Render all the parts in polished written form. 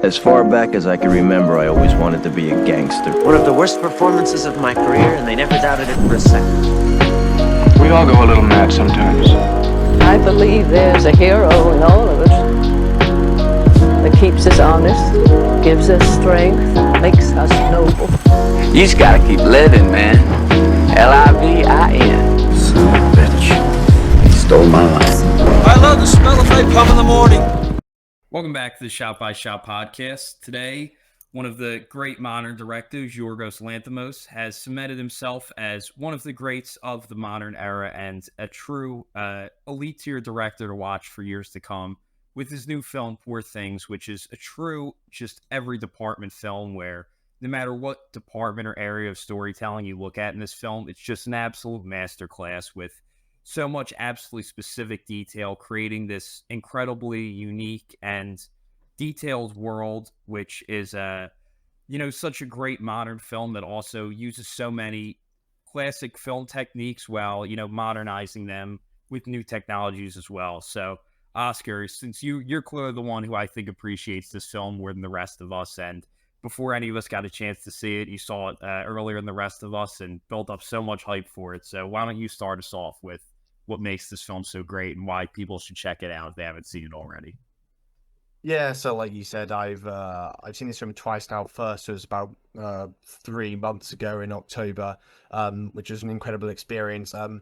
As far back as I can remember, I always wanted to be a gangster. One of the worst performances of my career, and they never doubted it for a second. We all go a little mad sometimes. I believe there's a hero in all of us that keeps us honest, gives us strength, makes us noble. You just gotta keep living, man. Livin. Son of a bitch. He stole my life. I love the smell of napalm in the morning. Welcome back to the Shot by Shot podcast. Today, one of the great modern directors, Yorgos Lanthimos, has cemented himself as one of the greats of the modern era and a true elite tier director to watch for years to come with his new film, Poor Things, which is a true, just every department film where no matter what department or area of storytelling you look at in this film, it's just an absolute masterclass with so much absolutely specific detail, creating this incredibly unique and detailed world, which is such a great modern film that also uses so many classic film techniques while, modernizing them with new technologies as well. So, Oscar, since you're clearly the one who I think appreciates this film more than the rest of us, and before any of us got a chance to see it, you saw it earlier than the rest of us and built up so much hype for it. So why don't you start us off with what makes this film so great and why people should check it out if they haven't seen it already? Yeah, so like you said, I've seen this film twice now. First was about 3 months ago in October, which was an incredible experience. And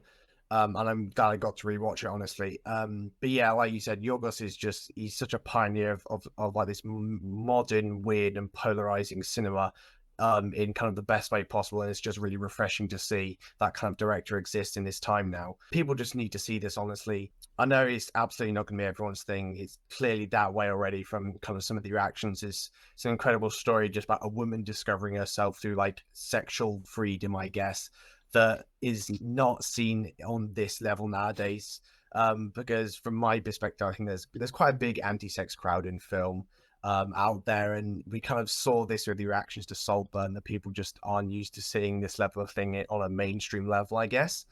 I'm glad I got to rewatch it, honestly. But yeah, like you said, Yorgos is he's such a pioneer of like this modern, weird, and polarizing cinema. In kind of the best way possible, and it's just really refreshing to see that kind of director exist in this time now. People just need to see this, honestly. I know it's absolutely not going to be everyone's thing. It's clearly that way already from kind of some of the reactions. It's an incredible story just about a woman discovering herself through like sexual freedom, I guess, that is not seen on this level nowadays. Because from my perspective, I think there's quite a big anti-sex crowd in film out there, and we kind of saw this with the reactions to Saltburn, that people just aren't used to seeing this level of thing on a mainstream level, I guess.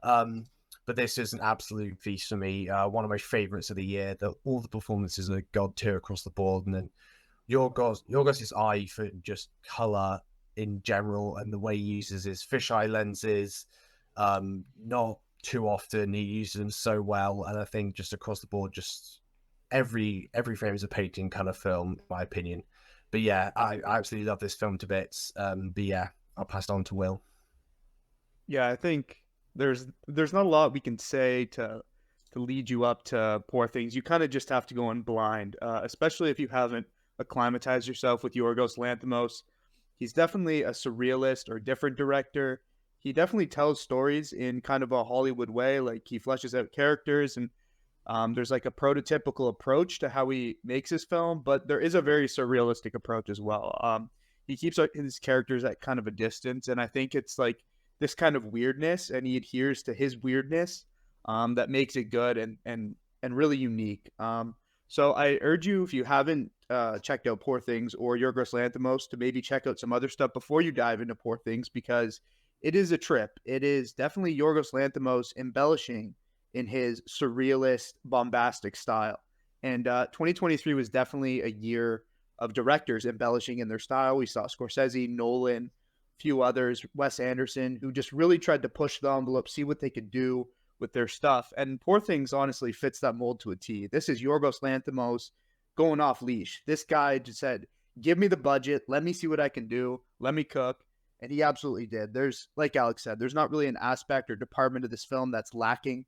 But this is an absolute feast for me. One of my favorites of the year. All the performances are god tier across the board, and then Yorgos's eye for just color in general, and the way he uses his fisheye lenses, not too often he uses them so well, and I think just across the board, just every frame is a painting kind of film, in my opinion. But yeah, I absolutely love this film to bits. But yeah, I'll pass it on to Will. Yeah, I think there's not a lot we can say to lead you up to Poor Things. You kind of just have to go in blind, especially if you haven't acclimatized yourself with Yorgos Lanthimos. He's definitely a surrealist or different director. He definitely tells stories in kind of a Hollywood way, like he fleshes out characters, and there's like a prototypical approach to how he makes his film, but there is a very surrealistic approach as well. He keeps his characters at kind of a distance, and I think it's like this kind of weirdness, and he adheres to his weirdness that makes it good and really unique. So I urge you, if you haven't checked out Poor Things or Yorgos Lanthimos, to maybe check out some other stuff before you dive into Poor Things, because it is a trip. It is definitely Yorgos Lanthimos embellishing in his surrealist, bombastic style. And 2023 was definitely a year of directors embellishing in their style. We saw Scorsese, Nolan, a few others, Wes Anderson, who just really tried to push the envelope, see what they could do with their stuff. And Poor Things honestly fits that mold to a T. This is Yorgos Lanthimos going off leash. This guy just said, give me the budget, let me see what I can do, let me cook. And he absolutely did. There's, like Alex said, there's not really an aspect or department of this film that's lacking.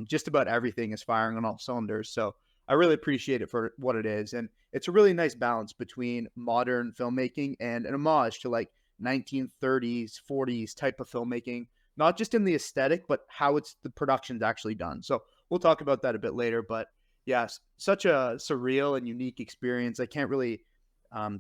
Just about everything is firing on all cylinders. So I really appreciate it for what it is. And it's a really nice balance between modern filmmaking and an homage to like 1930s, 40s type of filmmaking, not just in the aesthetic, but how the production's actually done. So we'll talk about that a bit later. But yes, such a surreal and unique experience. I can't really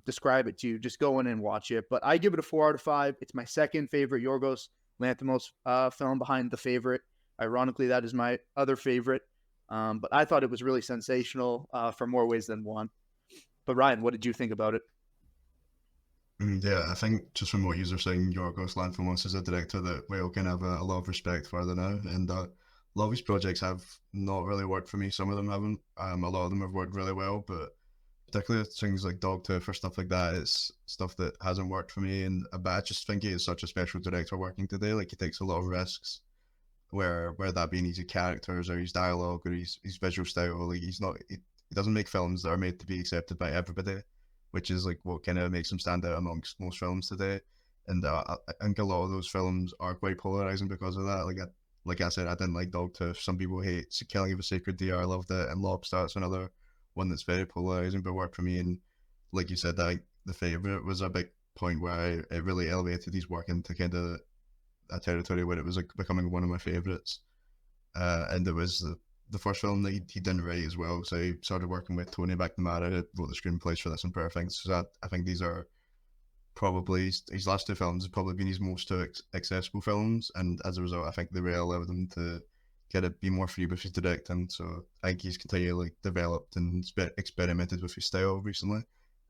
describe it to you. Just go in and watch it. But I give it a 4 out of 5. It's my second favorite Yorgos Lanthimos film behind The Favorite. Ironically, that is my other favorite. But I thought it was really sensational for more ways than one. But Ryan, what did you think about it? Yeah, I think just from what you're saying, Yorgos Lanthimos is a director that we all can have a lot of respect for now. And a lot of his projects have not really worked for me. Some of them haven't. A lot of them have worked really well. But particularly things like Dogtooth or stuff like that. It's stuff that hasn't worked for me, and but I just think he is such a special director working today. Like, he takes a lot of risks, where that being his characters or his dialogue or his visual style. Like, he doesn't make films that are made to be accepted by everybody, which is like what kind of makes him stand out amongst most films today. And I think a lot of those films are quite polarizing because of that. Like I said, I didn't like Dogtooth. Some people hate Killing of a Sacred Deer. I loved it. And Lobster's another one that's very polarizing, but worked for me. And like you said, I think The Favourite was a big point where it really elevated his work into kind of a territory where it was like becoming one of my favourites. And it was the first film that he didn't write as well. So he started working with Tony McNamara, who wrote the screenplays for this and Poor Things. So I think these are probably his last two films have probably been his most two accessible films, and as a result, I think they really allowed him to kind of be more free with his directing. So I think he's continually developed and experimented with his style recently,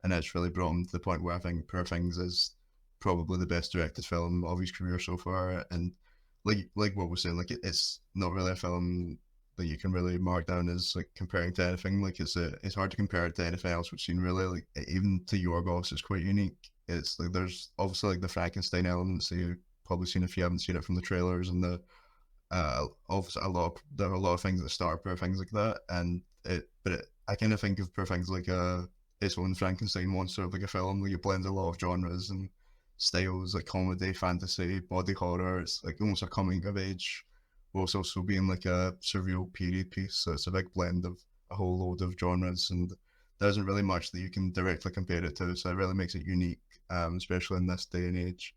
and it's really brought him to the point where I think Poor Things is probably the best directed film of his career so far. And like what we're saying, like it's not really a film that you can really mark down as like comparing to anything. Like it's hard to compare it to anything else we've seen really. Like even to Yorgos, it's quite unique. It's like there's obviously like the Frankenstein elements that you've probably seen if you haven't seen it from the trailers, and the obviously there are a lot of things that start Poor Things like that, and I kind of think of Poor Things like its own Frankenstein monster of like a film. Like it blends a lot of genres and styles, like comedy, fantasy, body horror. It's like almost a coming of age, whilst also being like a surreal period piece. So it's a big blend of a whole load of genres, and there isn't really much that you can directly compare it to. So it really makes it unique, especially in this day and age.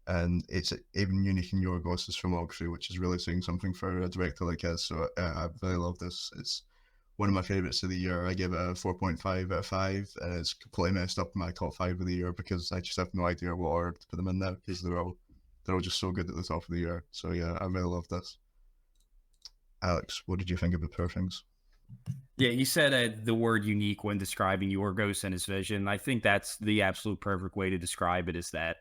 And it's even unique in Yorgos' filmography, which is really saying something for a director like his. So I really love this. It's one of my favourites of the year. I give it a 4.5 out of 5, and it's completely messed up my top 5 of the year because I just have no idea what order to put them in now, because they're all just so good at the top of the year. So yeah, I really love this. Alex, what did you think about Poor Things? Yeah, you said the word unique when describing Yorgos and his vision. I think that's the absolute perfect way to describe it, is that,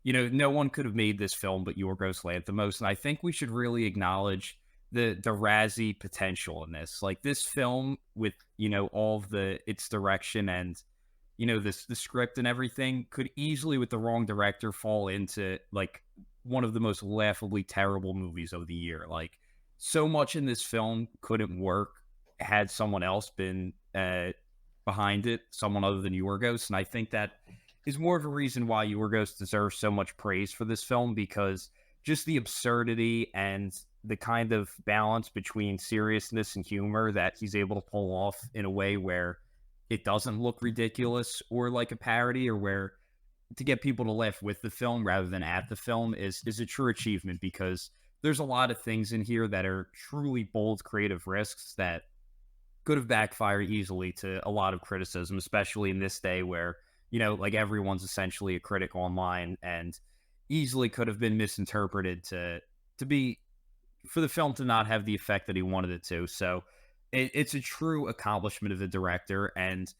you know, no one could have made this film but Yorgos Lanthimos. And I think we should really acknowledge the Razzie potential in this. Like this film with, you know, all of its direction and, you know, the script and everything could easily, with the wrong director, fall into like one of the most laughably terrible movies of the year. Like so much in this film couldn't work had someone else been behind it, someone other than Yorgos. And I think that is more of a reason why Yorgos deserves so much praise for this film, because just the absurdity and the kind of balance between seriousness and humor that he's able to pull off in a way where it doesn't look ridiculous or like a parody, or where to get people to laugh with the film rather than at the film is a true achievement, because there's a lot of things in here that are truly bold creative risks that could have backfired easily to a lot of criticism, especially in this day where, you know, like everyone's essentially a critic online, and easily could have been misinterpreted to be, for the film to not have the effect that he wanted it to. So it's a true accomplishment of the director. And,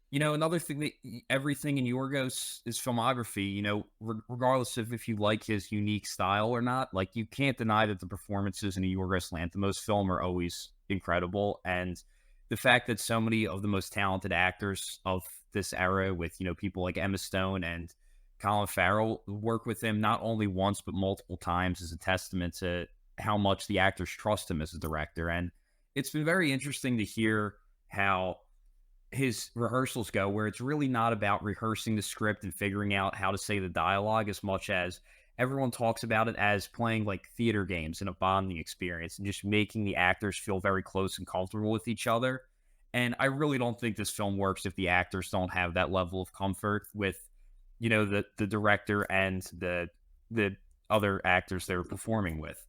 you know, another thing, that everything in Yorgos' filmography, you know, regardless of if you like his unique style or not, like you can't deny that the performances in a Yorgos Lanthimos film are always incredible. And the fact that so many of the most talented actors of this era, with, you know, people like Emma Stone and Colin Farrell, work with him not only once but multiple times, is a testament to how much the actors trust him as a director. And it's been very interesting to hear how his rehearsals go, where it's really not about rehearsing the script and figuring out how to say the dialogue as much as everyone talks about it as playing like theater games and a bonding experience, and just making the actors feel very close and comfortable with each other. And I really don't think this film works if the actors don't have that level of comfort with, you know, the director and the other actors they're performing with.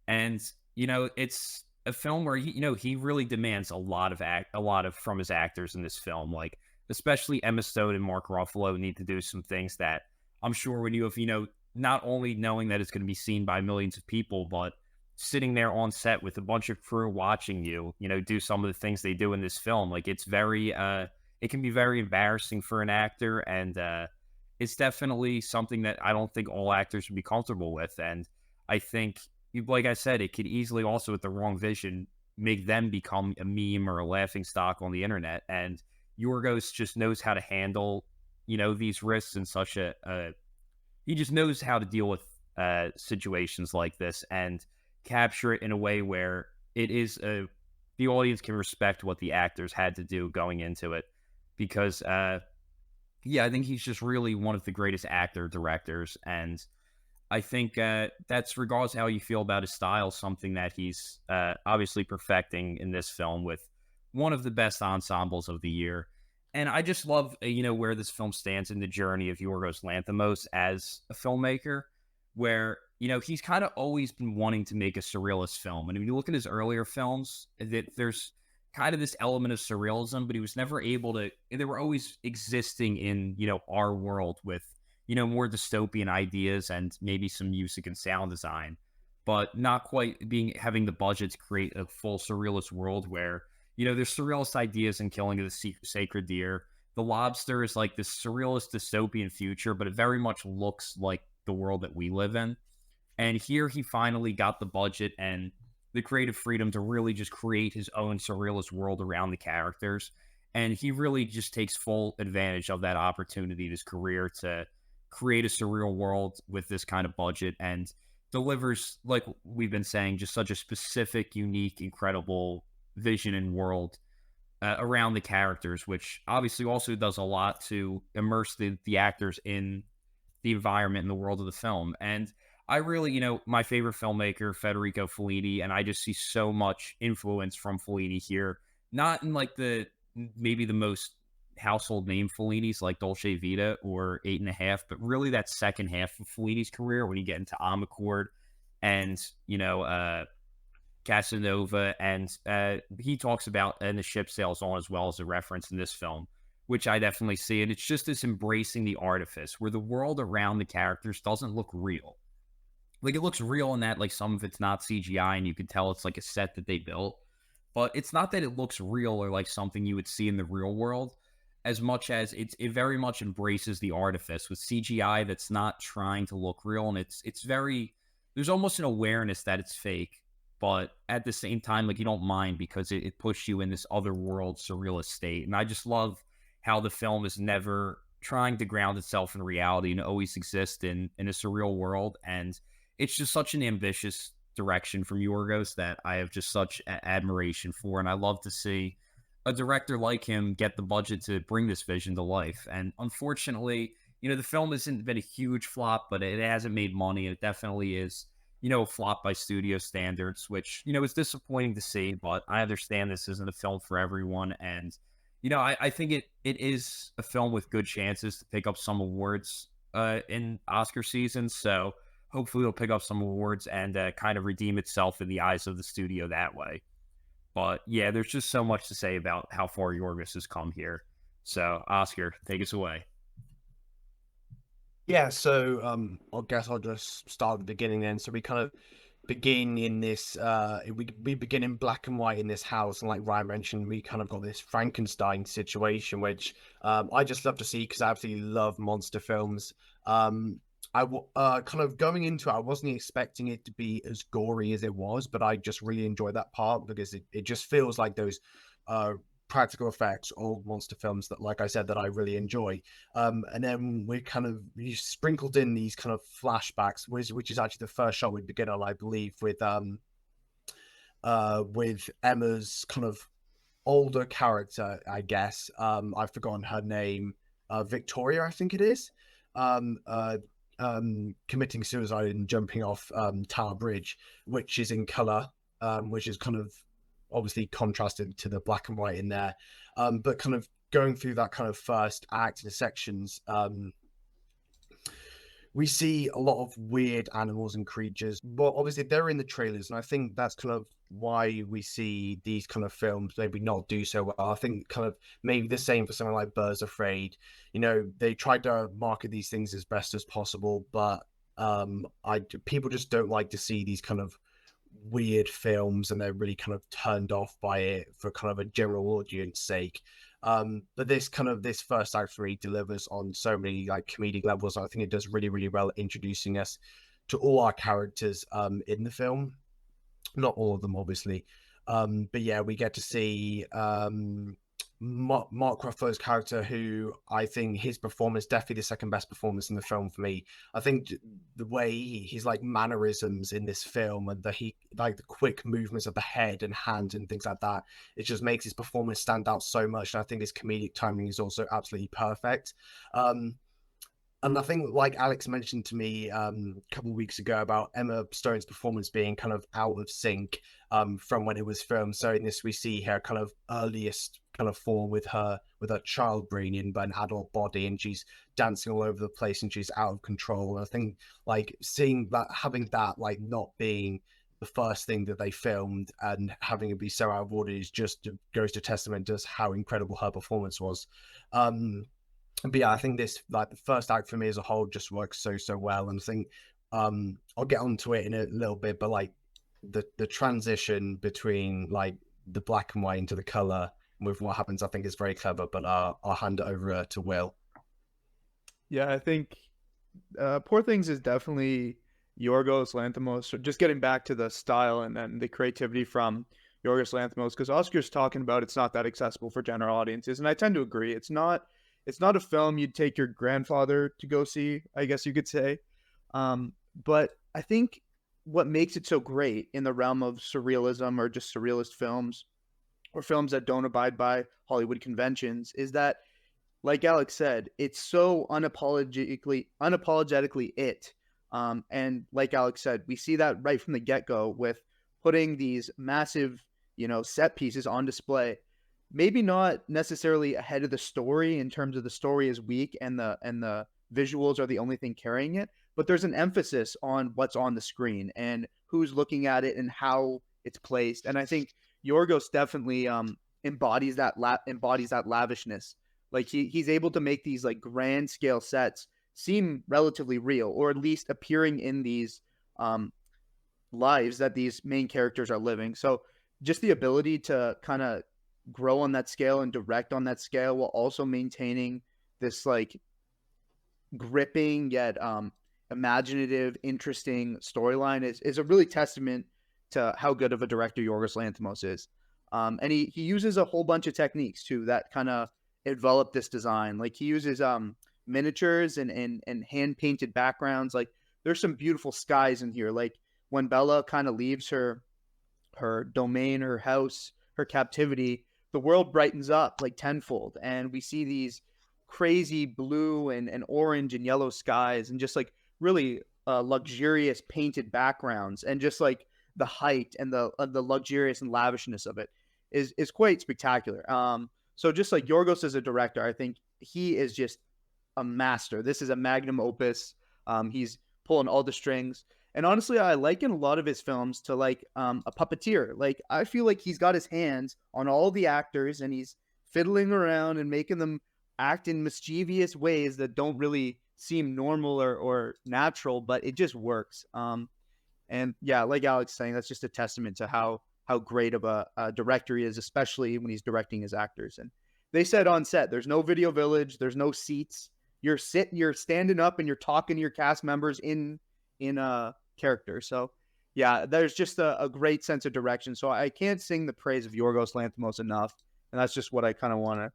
And, you know, it's a film where he really demands a lot of from his actors in this film. Like especially Emma Stone and Mark Ruffalo need to do some things that I'm sure when you have, you know, not only knowing that it's going to be seen by millions of people, but sitting there on set with a bunch of crew watching you, you know, do some of the things they do in this film. Like it's very, it can be very embarrassing for an actor, and it's definitely something that I don't think all actors would be comfortable with. And I think, like I said, it could easily also, with the wrong vision, make them become a meme or a laughing stock on the internet. And Yorgos just knows how to handle, these risks in such he just knows how to deal with situations like this and capture it in a way where it is the audience can respect what the actors had to do going into it, because I think he's just really one of the greatest actor directors, and I think that's, regardless of how you feel about his style, something that he's obviously perfecting in this film with one of the best ensembles of the year. And I just love, where this film stands in the journey of Yorgos Lanthimos as a filmmaker, where, he's kind of always been wanting to make a surrealist film. And if you look at his earlier films, there's kind of this element of surrealism, but he was never able to, they were always existing in, our world with, more dystopian ideas and maybe some music and sound design, but not quite having the budget to create a full surrealist world where, there's surrealist ideas in Killing of the Sacred Deer. The Lobster is like this surrealist dystopian future, but it very much looks like the world that we live in. And here he finally got the budget and the creative freedom to really just create his own surrealist world around the characters. And he really just takes full advantage of that opportunity in his career to create a surreal world with this kind of budget, and delivers, like we've been saying, just such a specific, unique, incredible vision and world around the characters, which obviously also does a lot to immerse the actors in the environment and the world of the film. And I really, my favorite filmmaker, Federico Fellini, and I just see so much influence from Fellini here, not in like maybe the most household name Fellini's like Dolce Vita or 8½, but really that second half of Fellini's career when you get into Amarcord and, Casanova, and he talks about And the Ship Sails On as well as a reference in this film, which I definitely see. And it's just this embracing the artifice where the world around the characters doesn't look real. Like, it looks real in that, like, some of it's not CGI and you can tell it's like a set that they built, but it's not that it looks real or like something you would see in the real world, as much as it very much embraces the artifice with CGI that's not trying to look real. And it's very, there's almost an awareness that it's fake, but at the same time, like, you don't mind because it pushes you in this other world surrealist state. And I just love how the film is never trying to ground itself in reality and always exist in a surreal world. And it's just such an ambitious direction from Yorgos that I have just such admiration for. And I love to see a director like him get the budget to bring this vision to life. And unfortunately, the film hasn't been a huge flop, but it hasn't made money. It definitely is, a flop by studio standards, which, is disappointing to see, but I understand this isn't a film for everyone. And, I think it is a film with good chances to pick up some awards in Oscar season. So hopefully it'll pick up some awards and kind of redeem itself in the eyes of the studio that way. But yeah, there's just so much to say about how far Yorgos has come here. So Oscar, take us away. Yeah, so I guess I'll just start at the beginning then. So we kind of begin in this we begin in black and white in this house, and like Ryan mentioned, we kind of got this Frankenstein situation, which I just love to see because I absolutely love monster films. Kind of going into it, I wasn't expecting it to be as gory as it was, but I just really enjoyed that part because it just feels like those practical effects, old monster films that, like I said, that I really enjoy. And then we sprinkled in these kind of flashbacks, which is actually the first shot we begin on, I believe, with Emma's kind of older character, I guess. I've forgotten her name, Victoria, I think it is. Committing suicide and jumping off Tower Bridge, which is in color, which is kind of obviously contrasted to the black and white in there, but kind of going through that kind of first act in the sections, we see a lot of weird animals and creatures. Well, obviously they're in the trailers, and I think that's kind of why we see these kind of films maybe not do so well. I think kind of maybe the same for something like Birds Afraid. They tried to market these things as best as possible, but people just don't like to see these kind of weird films, and they're really kind of turned off by it for kind of a general audience sake. But this first act 3 delivers on so many like comedic levels. I think it does really, really well at introducing us to all our characters in the film. Not all of them, obviously. But yeah, we get to see Mark Ruffalo's character, who I think his performance definitely the second best performance in the film for me. I think the way he's like mannerisms in this film, and he like the quick movements of the head and hand and things like that, it just makes his performance stand out so much. And I think his comedic timing is also absolutely perfect. And I think, like Alex mentioned to me a couple of weeks ago about Emma Stone's performance being kind of out of sync from when it was filmed. So in this, we see her kind of earliest kind of form with her child brain in but an adult body, and she's dancing all over the place and she's out of control. And I think like seeing that, having that like not being the first thing that they filmed and having it be so out of order is just goes to testament to how incredible her performance was. But yeah, I think this, like the first act for me as a whole, just works so well. And I think I'll get onto it in a little bit, but like the transition between like the black and white into the color with what happens, I think is very clever. But I'll hand it over to Will. Yeah, I think Poor Things is definitely Yorgos Lanthimos. So just getting back to the style and then the creativity from Yorgos Lanthimos, because Oscar's talking about it's not that accessible for general audiences, and I tend to agree. It's not a film you'd take your grandfather to go see, I guess you could say. But I think what makes it so great in the realm of surrealism or just surrealist films or films that don't abide by Hollywood conventions is that, like Alex said, it's so unapologetically it. And like Alex said, we see that right from the get-go with putting these massive, set pieces on display. Maybe not necessarily ahead of the story in terms of the story is weak and the visuals are the only thing carrying it, but there's an emphasis on what's on the screen and who's looking at it and how it's placed. And I think Yorgos definitely embodies that lavishness. Like he's able to make these like grand scale sets seem relatively real, or at least appearing in these lives that these main characters are living. So just the ability to kind of grow on that scale and direct on that scale while also maintaining this like gripping yet imaginative, interesting storyline is a really testament to how good of a director Yorgos Lanthimos is. And he uses a whole bunch of techniques too that kind of envelop this design. Like he uses miniatures and hand painted backgrounds. Like there's some beautiful skies in here. Like when Bella kind of leaves her domain, her house, her captivity, the world brightens up like tenfold, and we see these crazy blue and orange and yellow skies, and just like really luxurious painted backgrounds, and just like the height and the luxurious and lavishness of it is quite spectacular. So just like Yorgos as a director, I think he is just a master. This is a magnum opus. He's pulling all the strings. And honestly, I liken a lot of his films to like a puppeteer. Like I feel like he's got his hands on all the actors and he's fiddling around and making them act in mischievous ways that don't really seem normal or natural, but it just works. And yeah, like Alex saying, that's just a testament to how great of a director he is, especially when he's directing his actors. And they said on set, there's no video village, there's no seats. You're standing up and you're talking to your cast members in character. So yeah, there's just a great sense of direction. So I can't sing the praise of Yorgos Lanthimos enough. And that's just what I kind of want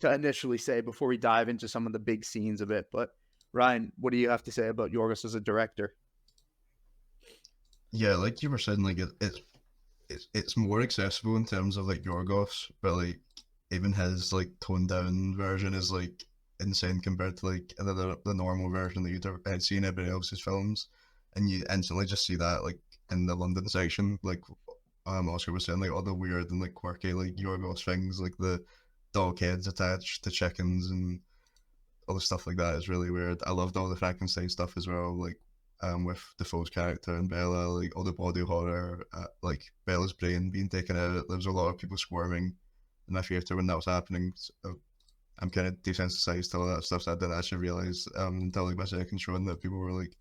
to initially say before we dive into some of the big scenes of it. But Ryan, what do you have to say about Yorgos as a director? Yeah, like you were saying, like it's more accessible in terms of like Yorgos, but like even his like toned down version is like insane compared to like the normal version that you'd see in everybody else's films, and you instantly just see that like in the London section, like Oscar was saying, like all the weird and like quirky like Yorgos things, like the dog heads attached to chickens and all the stuff like that is really weird. I loved all the Frankenstein stuff as well, like with Defoe's character and Bella, like all the body horror, like Bella's brain being taken out. There was a lot of people squirming in my theatre when that was happening. So I'm kind of desensitized to all that stuff, so I didn't actually realize until like my second showing that people were like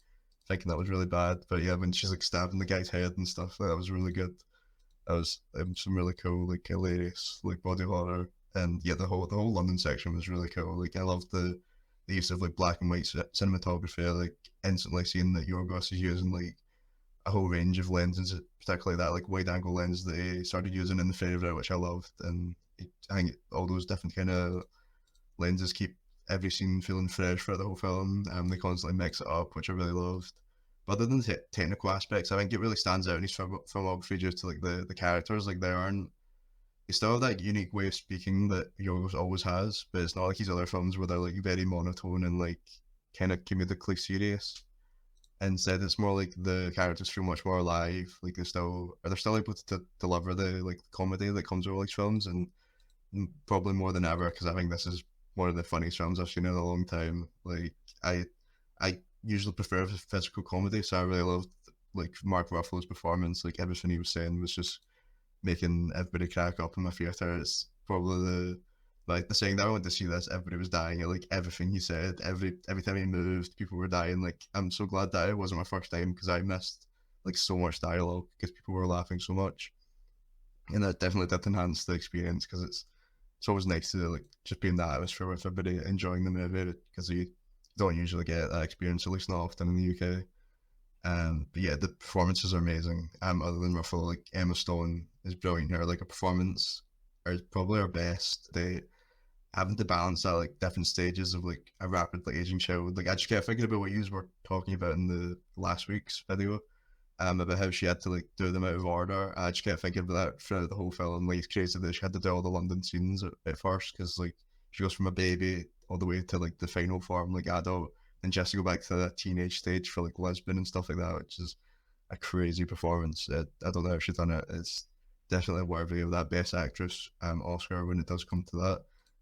thinking that was really bad. But yeah, when she's like stabbing the guy's head and stuff, that was really good. That was some really cool, like hilarious, like body horror, and yeah, the whole London section was really cool. Like I loved the use of like black and white cinematography. Like instantly seeing that Yorgos is using like a whole range of lenses, particularly that like wide angle lens that he started using in The Favourite, which I loved. And I think all those different kind of lenses keep every scene feeling fresh for the whole film. They constantly mix it up, which I really loved. But other than the technical aspects, I think it really stands out in his filmography just to like the characters. Like they still have that unique way of speaking that Yorgos always has, but it's not like his other films where they're like very monotone and like kind of comedically serious. Instead, it's more like the characters feel much more alive. Like they're still able to deliver the like comedy that comes with all these films, and probably more than ever because I think this is one of the funniest films I've seen in a long time. Like I usually prefer physical comedy, so I really loved like Mark Ruffalo's performance. Like everything he was saying was just making everybody crack up in my theater. It's probably the saying that I went to see this, everybody was dying. Like everything he said, every time he moved, people were dying. Like I'm so glad that it wasn't my first time because I missed like so much dialogue because people were laughing so much, and that definitely did enhance the experience because it's always nice to like just be in that atmosphere with everybody enjoying the movie because you don't usually get that experience, at least not often in the UK. But yeah, the performances are amazing. Other than Ruffalo, like Emma Stone is brilliant here. Like a performance are probably her best. They having to balance that like different stages of like a rapidly aging child. Like I just kept thinking about what you were talking about in the last week's video, about how she had to like do them out of order. I just kept thinking about that throughout the whole film. Like it's crazy that she had to do all the London scenes at first because like she goes from a baby all the way to like the final form, like adult, and just to go back to that teenage stage for like Lisbon and stuff like that, which is a crazy performance. I don't know how she's done it. It's definitely worthy of that Best Actress Oscar when it does come to that.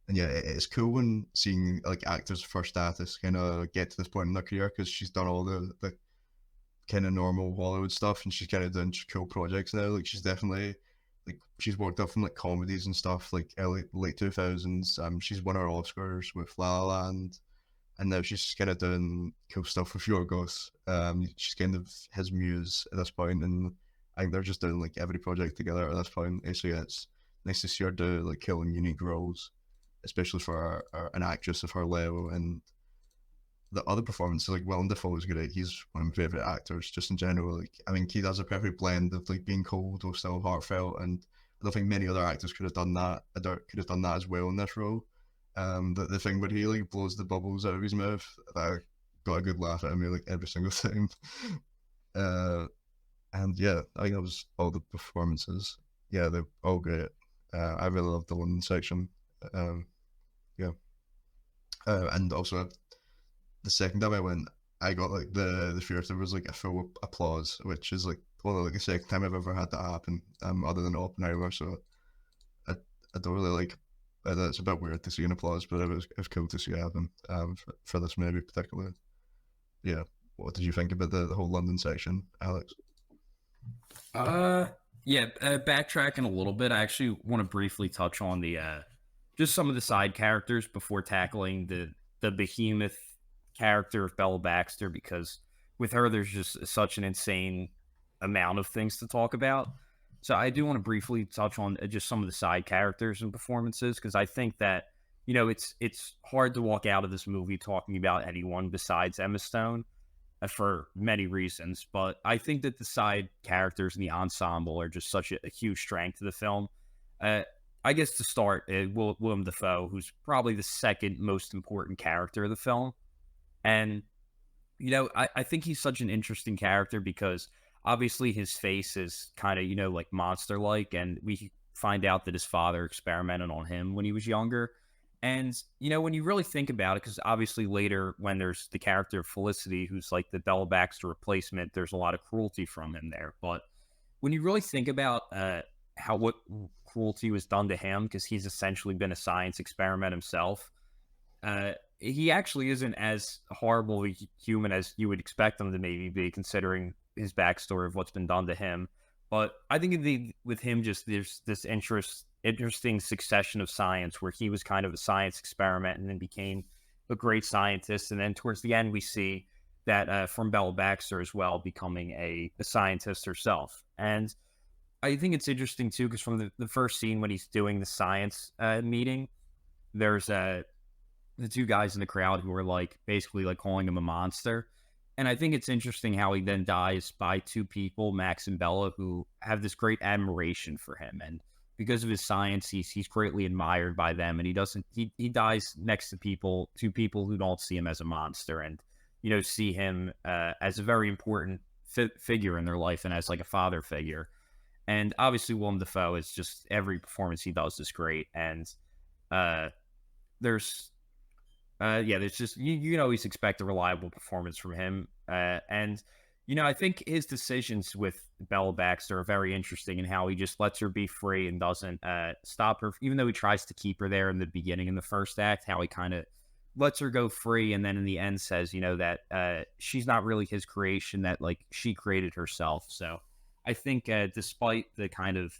And yeah, it's cool when seeing like actors of her status kind of get to this point in their career because she's done all the kind of normal Hollywood stuff and she's kind of doing cool projects now. Like she's definitely like she's worked up from like comedies and stuff like late 2000s. She's won her Oscars with La La Land, and now she's kind of doing cool stuff with Yorgos. She's kind of his muse at this point, and I think they're just doing like every project together at this point. So yeah, it's nice to see her do like cool and unique roles, especially for an actress of her level. And the other performances, like Willem Dafoe is great. He's one of my favorite actors, just in general. Like I mean, he does a perfect blend of like being cold or still heartfelt, and I don't think many other actors could have done that. Could have done that as well in this role. The thing where he like blows the bubbles out of his mouth, I got a good laugh out of me like every single time. And yeah, I think that was all the performances. Yeah, they're all great. I really loved the London section. Yeah, and also the second time I went, I got like the theater was like a full applause, which is like only like the second time I've ever had that happen. Other than Oppenheimer, so I don't really like. It's a bit weird to see an applause, but it was cool to see it happen. For this movie particularly. Yeah, what did you think about the whole London section, Alex? Backtracking a little bit, I actually want to briefly touch on the just some of the side characters before tackling the behemoth character of Bella Baxter, because with her there's just such an insane amount of things to talk about. So I do want to briefly touch on just some of the side characters and performances, because I think that, you know, it's hard to walk out of this movie talking about anyone besides Emma Stone for many reasons. But I think that the side characters in the ensemble are just such a huge strength to the film. I guess to start, Willem Dafoe, who's probably the second most important character of the film. And, you know, I think he's such an interesting character because obviously his face is kind of, you know, like monster-like, and we find out that his father experimented on him when he was younger. And, you know, when you really think about it, because obviously later when there's the character of Felicity, who's like the Bella Baxter replacement, there's a lot of cruelty from him there. But when you really think about what cruelty was done to him, because he's essentially been a science experiment himself, he actually isn't as horrible a human as you would expect him to maybe be, considering his backstory of what's been done to him. But I think with him, just there's this interesting succession of science where he was kind of a science experiment and then became a great scientist. And then towards the end, we see that from Bella Baxter as well, becoming a scientist herself. And I think it's interesting too, because from the first scene when he's doing the science meeting, there's the two guys in the crowd who are like basically like calling him a monster. And I think it's interesting how he then dies by two people, Max and Bella, who have this great admiration for him. And because of his science, he's greatly admired by them, and he dies next to people who don't see him as a monster, and see him as a very important figure in their life and as like a father figure. And obviously Willem Dafoe is just, every performance he does is great, and there's just you can always expect a reliable performance from him, and I think his decisions with Bella Baxter are very interesting in how he just lets her be free and doesn't stop her, even though he tries to keep her there in the beginning in the first act, how he kind of lets her go free, and then in the end says, that she's not really his creation, that like she created herself. So I think despite the kind of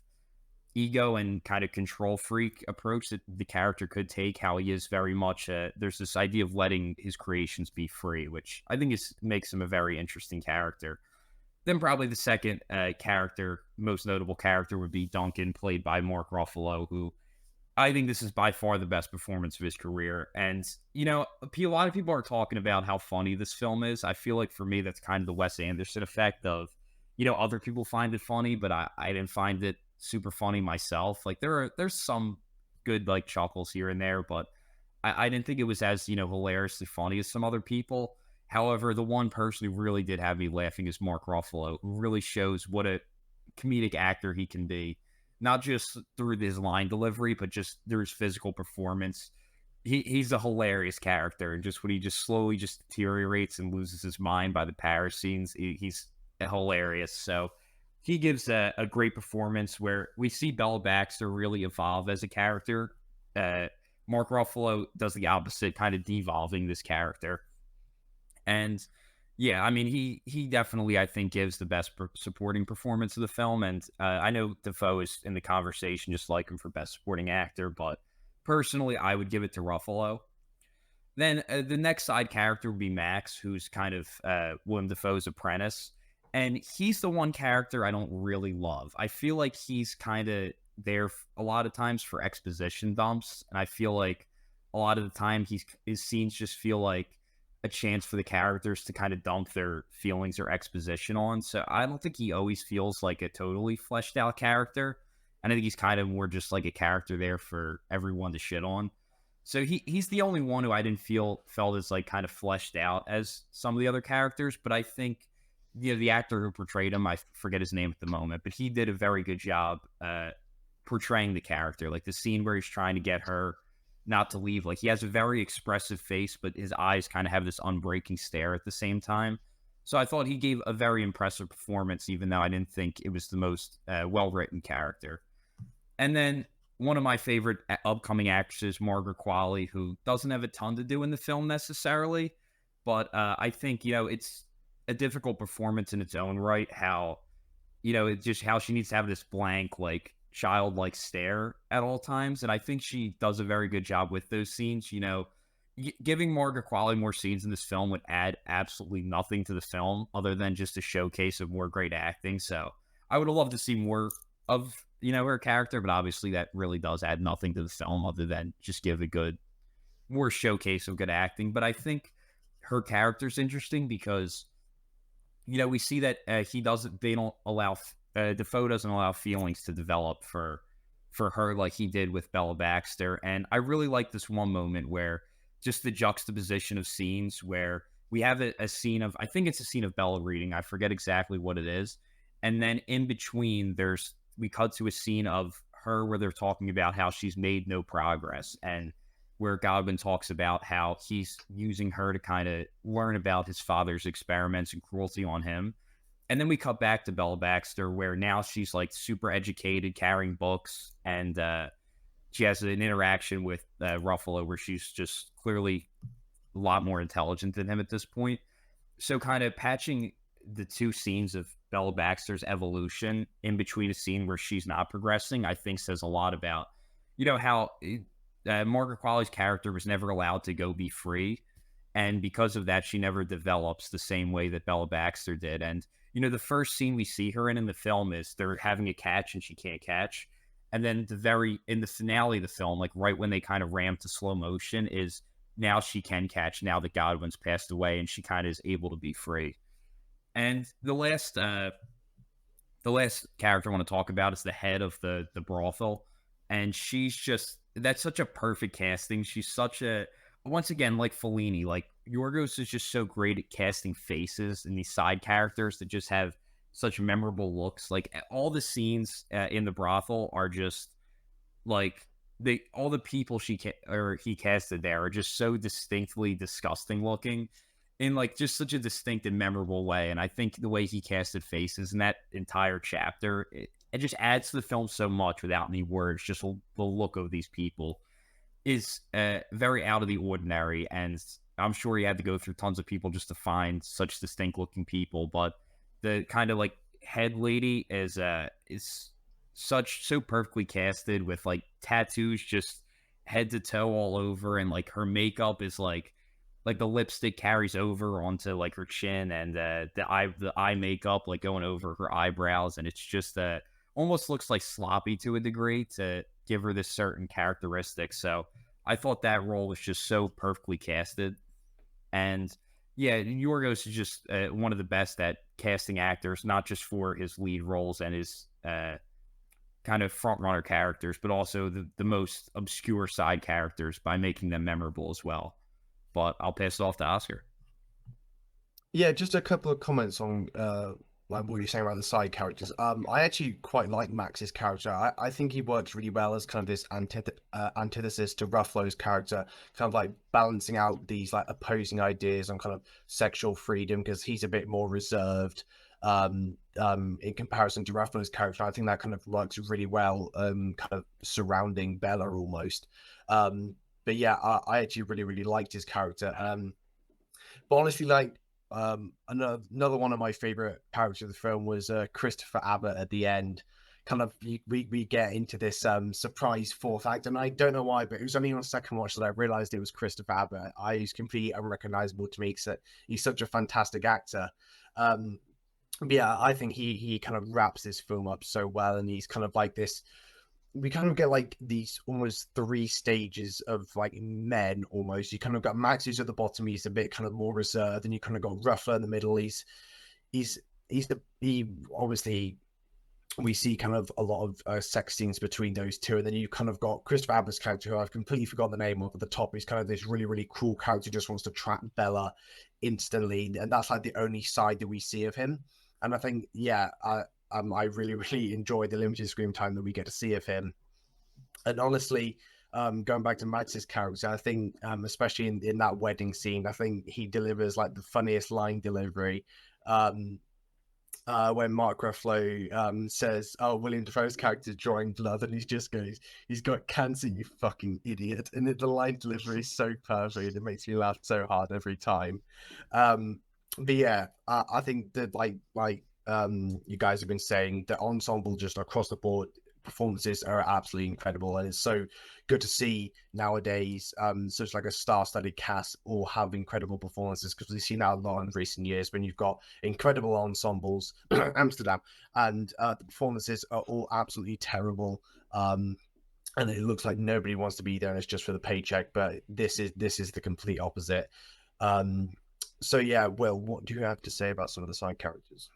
ego and kind of control freak approach that the character could take, how he is very much there's this idea of letting his creations be free, which I think makes him a very interesting character. Then probably the second most notable character would be Duncan, played by Mark Ruffalo, who I think this is by far the best performance of his career. And a lot of people are talking about how funny this film is. I feel like for me that's kind of the Wes Anderson effect of other people find it funny, but I didn't find it super funny myself. Like there's some good like chuckles here and there, but I didn't think it was as hilariously funny as some other people. However, the one person who really did have me laughing is Mark Ruffalo, who really shows what a comedic actor he can be, not just through his line delivery, but just through his physical performance. He's a hilarious character, and just when he just slowly just deteriorates and loses his mind by the Paris scenes, he's hilarious. So he gives a great performance where we see Bella Baxter really evolve as a character. Mark Ruffalo does the opposite, kind of devolving this character. And yeah, I mean, he definitely, I think, gives the best supporting performance of the film. And I know Dafoe is in the conversation, just like him for best supporting actor, but personally, I would give it to Ruffalo. Then the next side character would be Max, who's kind of Willem Dafoe's apprentice. And he's the one character I don't really love. I feel like he's kind of there a lot of times for exposition dumps. And I feel like a lot of the time his scenes just feel like a chance for the characters to kind of dump their feelings or exposition on. So I don't think he always feels like a totally fleshed out character. And I think he's kind of more just like a character there for everyone to shit on. So he's the only one who I didn't felt as like kind of fleshed out as some of the other characters. But I think the actor who portrayed him, I forget his name at the moment, but he did a very good job portraying the character. Like the scene where he's trying to get her not to leave, like he has a very expressive face, but his eyes kind of have this unbreaking stare at the same time. So I thought he gave a very impressive performance, even though I didn't think it was the most well-written character. And then one of my favorite upcoming actresses, Margaret Qualley, who doesn't have a ton to do in the film necessarily, but I think, it's a difficult performance in its own right, how how she needs to have this blank, like childlike stare at all times. And I think she does a very good job with those scenes. Giving Margaret Qualley more scenes in this film would add absolutely nothing to the film other than just a showcase of more great acting. So I would have loved to see more of her character, but obviously that really does add nothing to the film other than just give a more showcase of good acting. But I think her character's interesting because we see that Dafoe doesn't allow feelings to develop for her like he did with Bella Baxter. And I really like this one moment where just the juxtaposition of scenes where we have a scene of, I think it's a scene of Bella reading, I forget exactly what it is. And then in between we cut to a scene of her where they're talking about how she's made no progress, and where Godwin talks about how he's using her to kind of learn about his father's experiments and cruelty on him. And then we cut back to Bella Baxter, where now she's like super educated, carrying books, and she has an interaction with Ruffalo where she's just clearly a lot more intelligent than him at this point. So kind of patching the two scenes of Bella Baxter's evolution in between a scene where she's not progressing, I think says a lot about, how Margaret Qualley's character was never allowed to go be free. And because of that, she never develops the same way that Bella Baxter did. And, the first scene we see her in the film is they're having a catch and she can't catch. And then in the finale of the film, like right when they kind of ram to slow motion, is now she can catch now that Godwin's passed away and she kind of is able to be free. And the last character I want to talk about is the head of the brothel. and that's such a perfect casting. She's such a, once again, like Fellini, like Yorgos is just so great at casting faces and these side characters that just have such memorable looks. Like all the scenes in the brothel are just like all the people he casted there are just so distinctly disgusting looking in like just such a distinct and memorable way. And I think the way he casted faces in that entire chapter, it just adds to the film so much without any words. Just the look of these people is very out of the ordinary, and I'm sure he had to go through tons of people just to find such distinct looking people. But the kind of like head lady is so perfectly casted with like tattoos just head to toe all over, and like her makeup is like the lipstick carries over onto like her chin, and the eye makeup like going over her eyebrows, and it's just almost looks like sloppy to a degree to give her this certain characteristic. So I thought that role was just so perfectly casted. And yeah, Yorgos is just one of the best at casting actors, not just for his lead roles and his kind of front runner characters, but also the most obscure side characters by making them memorable as well. But I'll pass it off to Oscar. Yeah, just a couple of comments on like what you're saying about the side characters. I actually quite like Max's character. I think he works really well as kind of this antithesis to Ruffalo's character, kind of like balancing out these like opposing ideas on kind of sexual freedom, because he's a bit more reserved in comparison to Ruffalo's character. I think that kind of works really well, kind of surrounding Bella almost. But yeah, I actually really liked his character. But honestly, like another one of my favorite characters of the film was Christopher Abbott at the end. Kind of we get into this surprise fourth act, and I don't know why, but it was only on second watch that I realized it was Christopher Abbott. He's completely unrecognizable to me because he's such a fantastic actor. But yeah, I think he kind of wraps this film up so well, and he's kind of like this. We kind of get like these almost three stages of like men almost. You kind of got Max, who's at the bottom, he's a bit kind of more reserved, and you kind of got Ruffalo in the middle. He obviously, we see kind of a lot of sex scenes between those two, and then you kind of got Christopher Abbott's character, who I've completely forgotten the name of, at the top. He's kind of this really cool character who just wants to trap Bella instantly, and that's like the only side that we see of him. And I think, yeah, I really enjoyed the limited screen time that we get to see of him. And honestly, going back to Max's character, I think, especially in that wedding scene, I think he delivers like the funniest line delivery. When Mark Ruffalo says, "Oh, William Dafoe's character's drawing blood," and he just goes, "He's got cancer, you fucking idiot!" And the line delivery is so perfect; it makes me laugh so hard every time. But yeah, I think that like you guys have been saying, the ensemble just across the board performances are absolutely incredible, and it's so good to see nowadays such like a star-studded cast all have incredible performances, because we've seen that a lot in recent years when you've got incredible ensembles Amsterdam, and the performances are all absolutely terrible, and it looks like nobody wants to be there and it's just for the paycheck. But this is the complete opposite. So yeah, Will, what do you have to say about some of the side characters?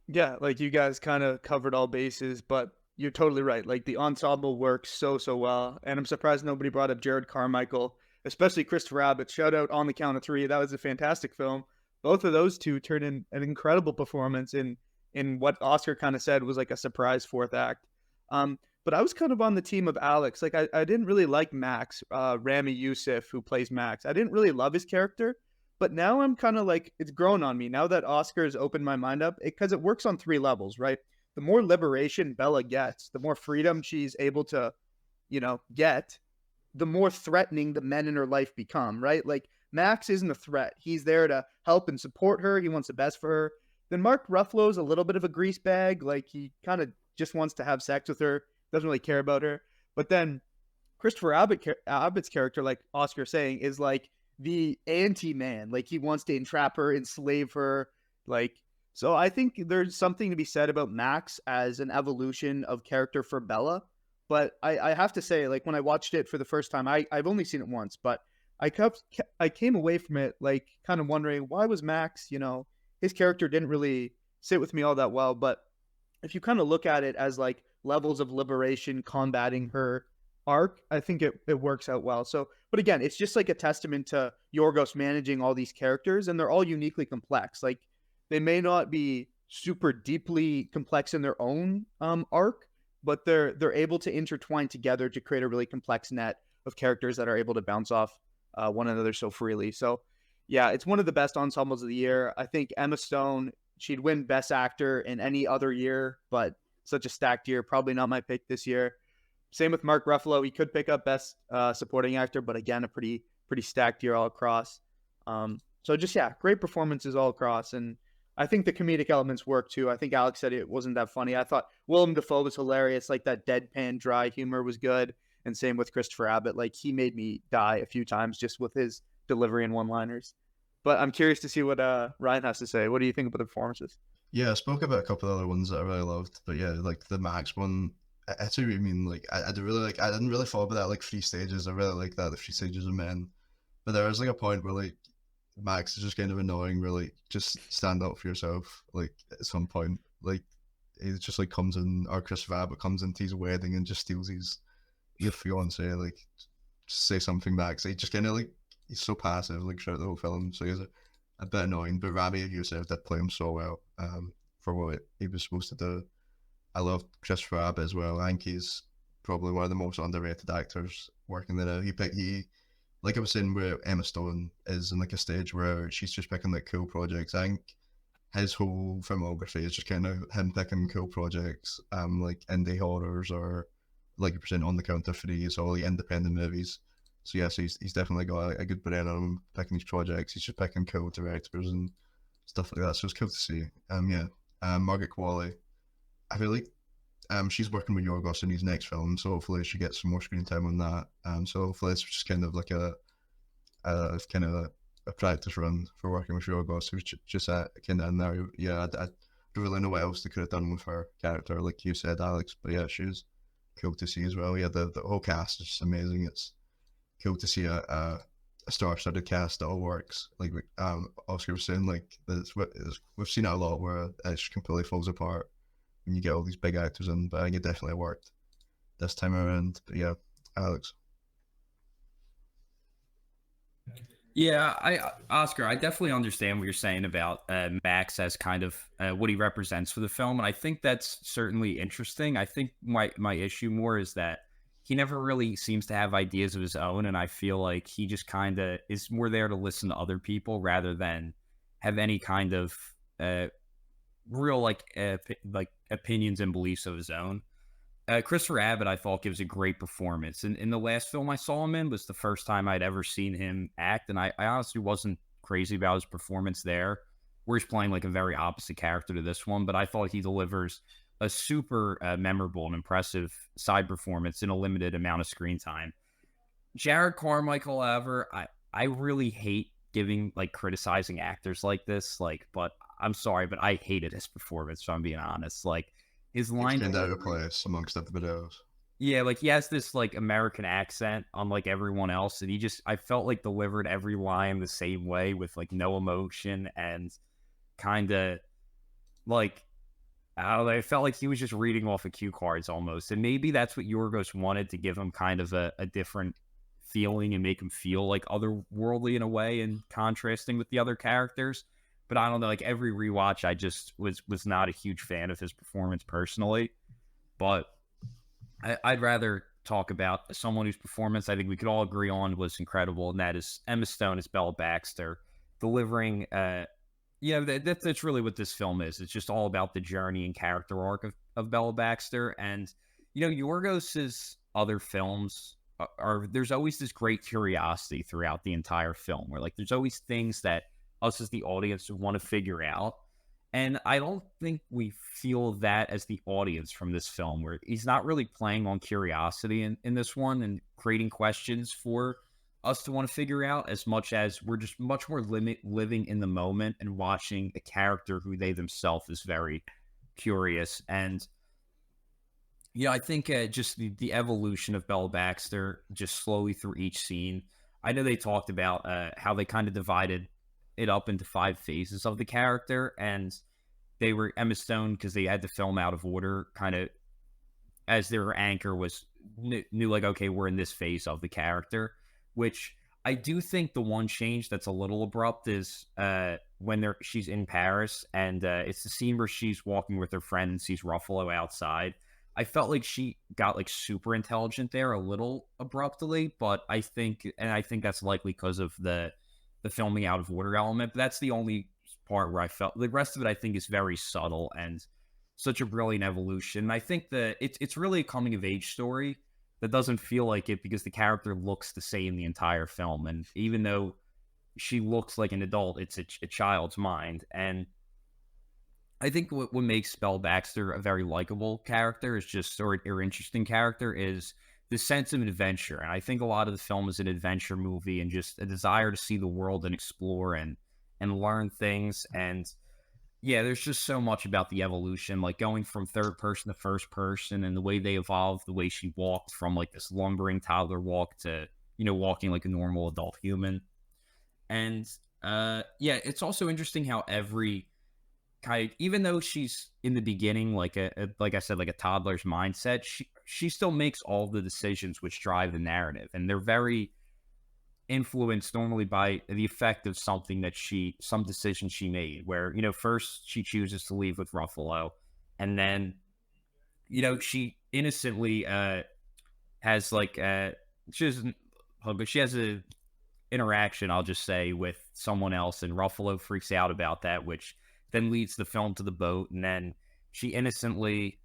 Yeah, like you guys kind of covered all bases, but you're totally right. Like the ensemble works so well, and I'm surprised nobody brought up Jared Carmichael, especially Christopher Abbott. Shout out On the Count of Three. That was a fantastic film. Both of those two turned in an incredible performance in what Oscar kind of said was like a surprise fourth act. But I was kind of on the team of Alex. Like I didn't really like Max, Rami Youssef, who plays Max. I didn't really love his character. But now I'm kind of like, it's grown on me now that Oscar has opened my mind up, because it works on three levels, right? The more liberation Bella gets, the more freedom she's able to, get, the more threatening the men in her life become, right? Like Max isn't a threat. He's there to help and support her. He wants the best for her. Then Mark Ruffalo's a little bit of a grease bag. Like he kind of just wants to have sex with her, doesn't really care about her. But then Christopher Abbott's character, like Oscar saying, is like the anti-man. Like he wants to entrap her, enslave her. Like, so I think there's something to be said about Max as an evolution of character for Bella. But I have to say, like when I watched it for the first time, I've only seen it once, but I came away from it like kind of wondering, why was Max, his character didn't really sit with me all that well. But if you kind of look at it as like levels of liberation combating her arc, I think it works out well. So, but again, it's just like a testament to Yorgos managing all these characters, and they're all uniquely complex. Like, they may not be super deeply complex in their own arc, but they're able to intertwine together to create a really complex net of characters that are able to bounce off one another so freely. So, yeah, it's one of the best ensembles of the year. I think Emma Stone, she'd win Best Actor in any other year, but such a stacked year, probably not my pick this year. Same with Mark Ruffalo. He could pick up Best Supporting Actor, but again, a pretty stacked year all across. So just, yeah, great performances all across. And I think the comedic elements work too. I think Alex said it wasn't that funny. I thought Willem Dafoe was hilarious. Like, that deadpan, dry humor was good. And same with Christopher Abbott. Like, he made me die a few times just with his delivery and one-liners. But I'm curious to see what Ryan has to say. What do you think about the performances? Yeah, I spoke about a couple of other ones that I really loved, but yeah, like the Max one, I see what you mean. Like, I didn't really follow about that, like, 3 stages. I really like that, the 3 stages of men. But there is like a point where, like, Max is just kind of annoying, really. Just stand up for yourself, like, at some point. Like, he just, like, comes in, or Christopher Abbott comes into his wedding and just steals his fiance, like, just say something back. So he just kind of, like, he's so passive, like, throughout the whole film. So he's a bit annoying. But Rami Youssef did play him so well for what he was supposed to do. I love Christopher Abbott as well. I think he's probably one of the most underrated actors working there now. He like I was saying, where Emma Stone is in, like, a stage where she's just picking, like, cool projects. I think his whole filmography is just kind of him picking cool projects, like indie horrors, or like you were saying, On the Count of Three, so all the independent movies. So yes, he's definitely got a good brain on him picking these projects. He's just picking cool directors and stuff like that. So it's cool to see. Margaret Qualley, I feel like she's working with Yorgos in his next film, so hopefully she gets some more screen time on that. So hopefully it's just kind of like a practice run for working with Yorgos, who's just kind of in there. Yeah, I don't really know what else they could have done with her character, like you said, Alex. But yeah, she was cool to see as well. Yeah, the whole cast is just amazing. It's cool to see a star-studded cast that all works. Like Oscar was saying, like, we've seen it a lot where it just completely falls apart when you get all these big actors in, but I think it definitely worked this time around. But yeah, Alex. Yeah, Oscar, I definitely understand what you're saying about Max as kind of what he represents for the film, and I think that's certainly interesting. I think my issue more is that he never really seems to have ideas of his own, and I feel like he just kind of is more there to listen to other people rather than have any kind of real like opinions and beliefs of his own. Christopher Abbott, I thought, gives a great performance. In the last film I saw him in was the first time I'd ever seen him act, and I honestly wasn't crazy about his performance there, where he's playing like a very opposite character to this one, but I thought he delivers a super memorable and impressive side performance in a limited amount of screen time. Jared Carmichael, however, I really hate criticizing actors like this, but I'm sorry, but I hated his performance, if I'm being honest. Like, his line stand out of place amongst everybody else. Yeah, like, he has this like American accent unlike everyone else, and I felt like delivered every line the same way with like no emotion, and kind of like, I don't know, I felt like he was just reading off of cue cards almost. And maybe that's what Yorgos wanted, to give him kind of a different feeling and make him feel like otherworldly in a way, and contrasting with the other characters. But I don't know, like, every rewatch, I just was not a huge fan of his performance personally. But I'd rather talk about someone whose performance I think we could all agree on was incredible, and that is Emma Stone as Belle Baxter, delivering that's really what this film is. It's just all about the journey and character arc of Bella Baxter. And, Yorgos's other films there's always this great curiosity throughout the entire film, where like there's always things that us as the audience want to figure out. And I don't think we feel that as the audience from this film, where he's not really playing on curiosity in this one and creating questions for us to want to figure out, as much as we're just much more living in the moment and watching a character who they themselves is very curious. And I think just the evolution of Bella Baxter just slowly through each scene. I know they talked about how they kind of divided it up into 5 phases of the character, and they were Emma Stone, because they had to film out of order, kind of as their anchor was knew like, okay, we're in this phase of the character, which I do think the one change that's a little abrupt is when she's in Paris, and it's the scene where she's walking with her friend and sees Ruffalo outside. I felt like she got like super intelligent there a little abruptly, but I think that's likely because of the filming out of order element. But that's the only part where I felt the rest of it I think is very subtle and such a brilliant evolution. I think that it's really a coming of age story that doesn't feel like it because the character looks the same the entire film, and even though she looks like an adult, it's a child's mind. And I think what makes Belle Baxter a very likable character is just, or interesting character, is the sense of adventure. And I think a lot of the film is an adventure movie and just a desire to see the world and explore and learn things. And yeah, there's just so much about the evolution, like going from third person to first person, and the way they evolved, the way she walked from like this lumbering toddler walk to, walking like a normal adult human. And yeah, it's also interesting how every even though she's in the beginning like like I said, like a toddler's mindset, she still makes all the decisions which drive the narrative, and they're very influenced normally by the effect of some decision she made, where first she chooses to leave with Ruffalo, and then she innocently has like she doesn't but she has a interaction, I'll just say, with someone else, and Ruffalo freaks out about that, which then leads the film to the boat, and then she innocently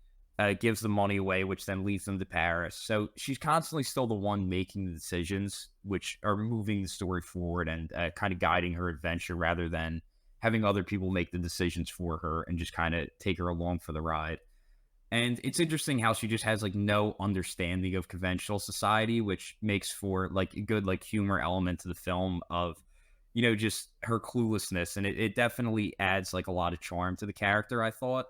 gives the money away, which then leads them to Paris. So she's constantly still the one making the decisions, which are moving the story forward and kind of guiding her adventure, rather than having other people make the decisions for her and just kind of take her along for the ride. And it's interesting how she just has like no understanding of conventional society, which makes for like a good like humor element to the film of just her cluelessness. And it definitely adds like a lot of charm to the character, I thought.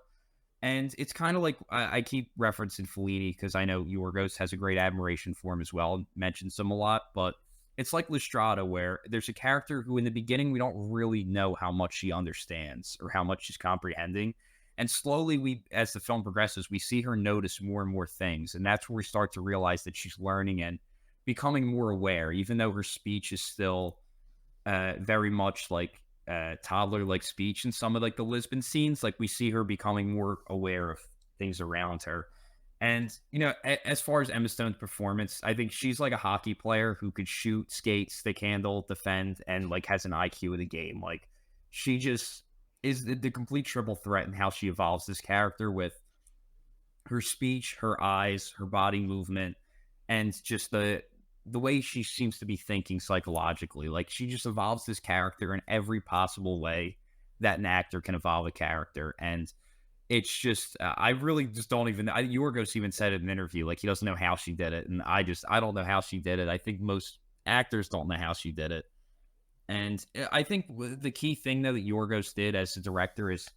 And it's kind of like, I keep referencing Fellini because I know Yorgos has a great admiration for him as well, mentions him a lot, but it's like Lystrata, where there's a character who in the beginning we don't really know how much she understands or how much she's comprehending. And slowly, as the film progresses, we see her notice more and more things. And that's where we start to realize that she's learning and becoming more aware, even though her speech is still very much like toddler-like speech in some of like the Lisbon scenes. Like we see her becoming more aware of things around her. And, as far as Emma Stone's performance, I think she's like a hockey player who could shoot, skate, stick handle, defend, and like has an IQ of the game. Like she just is the complete triple threat in how she evolves this character with her speech, her eyes, her body movement, and just the way she seems to be thinking psychologically. Like she just evolves this character in every possible way that an actor can evolve a character. And it's just, I really just don't even, Yorgos even said in an interview, like he doesn't know how she did it. And I don't know how she did it. I think most actors don't know how she did it. And I think the key thing though that Yorgos did as a director is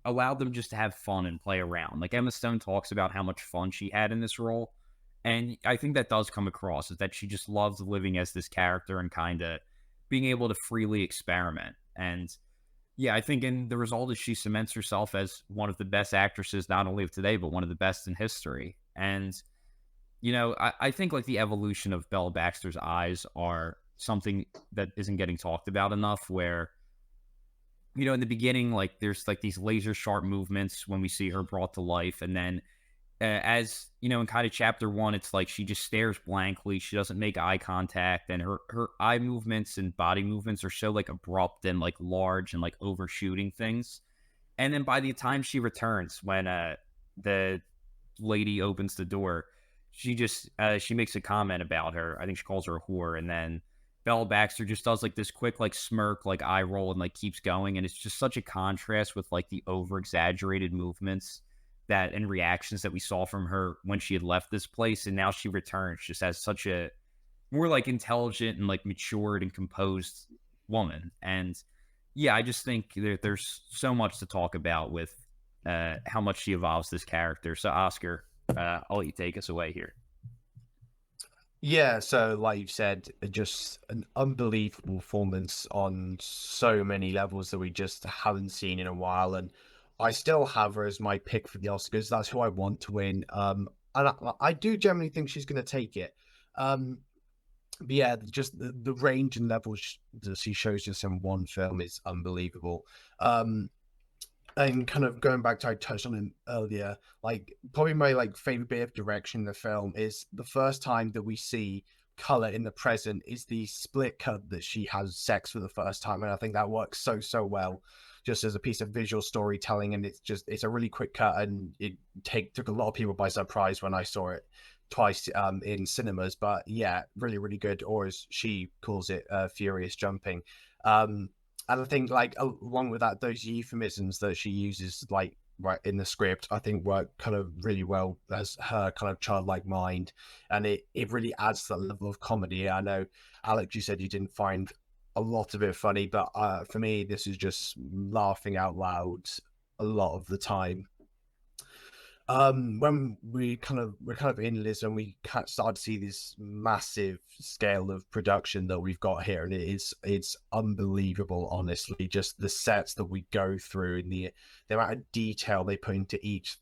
allowed them just to have fun and play around. Like Emma Stone talks about how much fun she had in this role. And I think that does come across, is that she just loves living as this character and kind of being able to freely experiment. And yeah, I think in the result is she cements herself as one of the best actresses, not only of today, but one of the best in history. And, I think like the evolution of Belle Baxter's eyes are something that isn't getting talked about enough, where, in the beginning, like there's like these laser sharp movements when we see her brought to life. And then as in kind of chapter 1, it's like she just stares blankly, she doesn't make eye contact, and her eye movements and body movements are so like abrupt and like large and like overshooting things. And then by the time she returns, when the lady opens the door, she just she makes a comment about her. I think she calls her a whore, and then Belle Baxter just does like this quick like smirk, like eye roll, and like keeps going. And it's just such a contrast with like the over exaggerated movements that and reactions that we saw from her when she had left this place, and now she returns just as such a more like intelligent and like matured and composed woman. And yeah, I just think there's so much to talk about with how much she evolves this character. So Oscar, I'll let you take us away here. Yeah, so like you said, just an unbelievable performance on so many levels that we just haven't seen in a while. And I still have her as my pick for the Oscars. That's who I want to win. and I do generally think she's going to take it. But yeah, just the range and levels that she shows just in one film is unbelievable. And kind of going back to, I touched on it earlier, like probably my like favorite bit of direction in the film is the first time that we see color in the present is the split cut that she has sex for the first time, and I think that works so well just as a piece of visual storytelling. And it's a really quick cut, and it took a lot of people by surprise when I saw it twice in cinemas. But yeah, really good, or as she calls it, furious jumping. And I think, like, along with that, those euphemisms that she uses, like, right in the script, I think work kind of really well as her kind of childlike mind. And it really adds to that level of comedy. I know, Alex, you said you didn't find a lot of it funny, but for me, this is just laughing out loud a lot of the time. When we're kind of in Lisbon, we start to see this massive scale of production that we've got here, and it's unbelievable, honestly. Just the sets that we go through and the amount of detail they put into each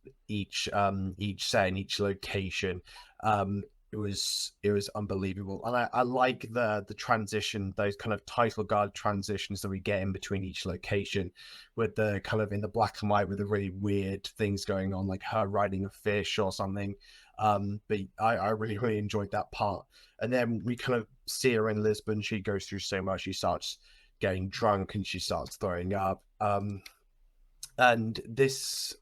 set and each location. It was unbelievable, and I like the transition, those kind of title guard transitions that we get in between each location, with the kind of in the black and white with the really weird things going on, like her riding a fish or something. But I really enjoyed that part. And then we kind of see her in Lisbon. She goes through so much. She starts getting drunk and she starts throwing up. And this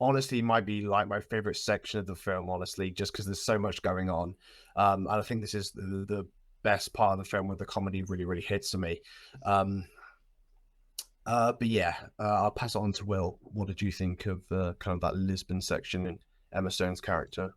honestly might be like my favorite section of the film, honestly, just because there's so much going on. And I think this is the best part of the film where the comedy really hits to me. But yeah, I'll pass it on to Will. What did you think of kind of that Lisbon section and Emma Stone's character?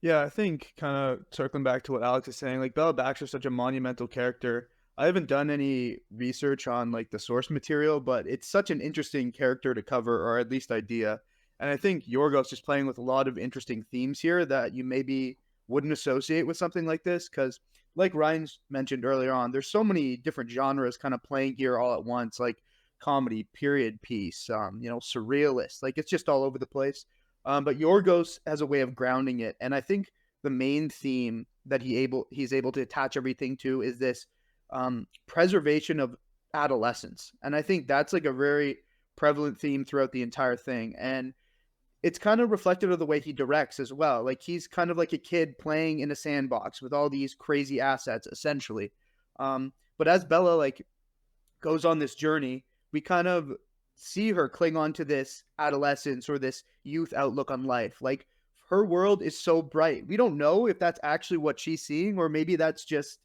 Yeah, I think kind of circling back to what Alex is saying, like Bella Baxter's such a monumental character. I haven't done any research on like the source material, but it's such an interesting character to cover, or at least idea. And I think Yorgos is playing with a lot of interesting themes here that you maybe wouldn't associate with something like this. Because like Ryan's mentioned earlier on, there's so many different genres kind of playing here all at once, like comedy, period piece, surrealist, like it's just all over the place. But Yorgos has a way of grounding it. And I think the main theme that he's able to attach everything to is this preservation of adolescence. And I think that's like a very prevalent theme throughout the entire thing. And it's kind of reflective of the way he directs as well. Like he's kind of like a kid playing in a sandbox with all these crazy assets, essentially. But as Bella like goes on this journey, we kind of see her cling on to this adolescence or this youth outlook on life. Like her world is so bright. We don't know if that's actually what she's seeing, or maybe that's just,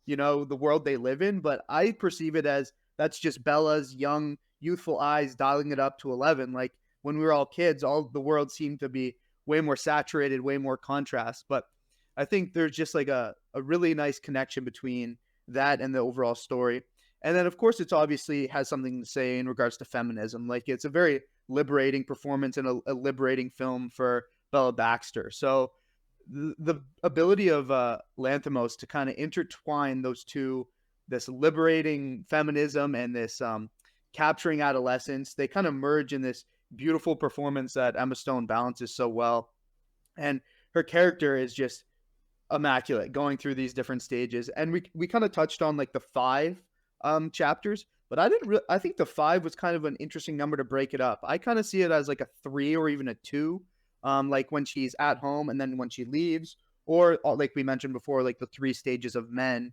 the world they live in. But I perceive it as that's just Bella's young, youthful eyes dialing it up to 11. Like when we were all kids, all the world seemed to be way more saturated, way more contrast. But I think there's just like a really nice connection between that and the overall story. And then, of course, it's obviously has something to say in regards to feminism. Like it's a very liberating performance and a liberating film for Bella Baxter. So the ability of Lanthimos to kind of intertwine those two, this liberating feminism and this capturing adolescence, they kind of merge in this beautiful performance that Emma Stone balances so well. And her character is just immaculate going through these different stages. And we kind of touched on like the 5 chapters, but I think the 5 was kind of an interesting number to break it up. I kind of see it as like a 3 or even a 2, like when she's at home and then when she leaves, or like we mentioned before, like the 3 stages of men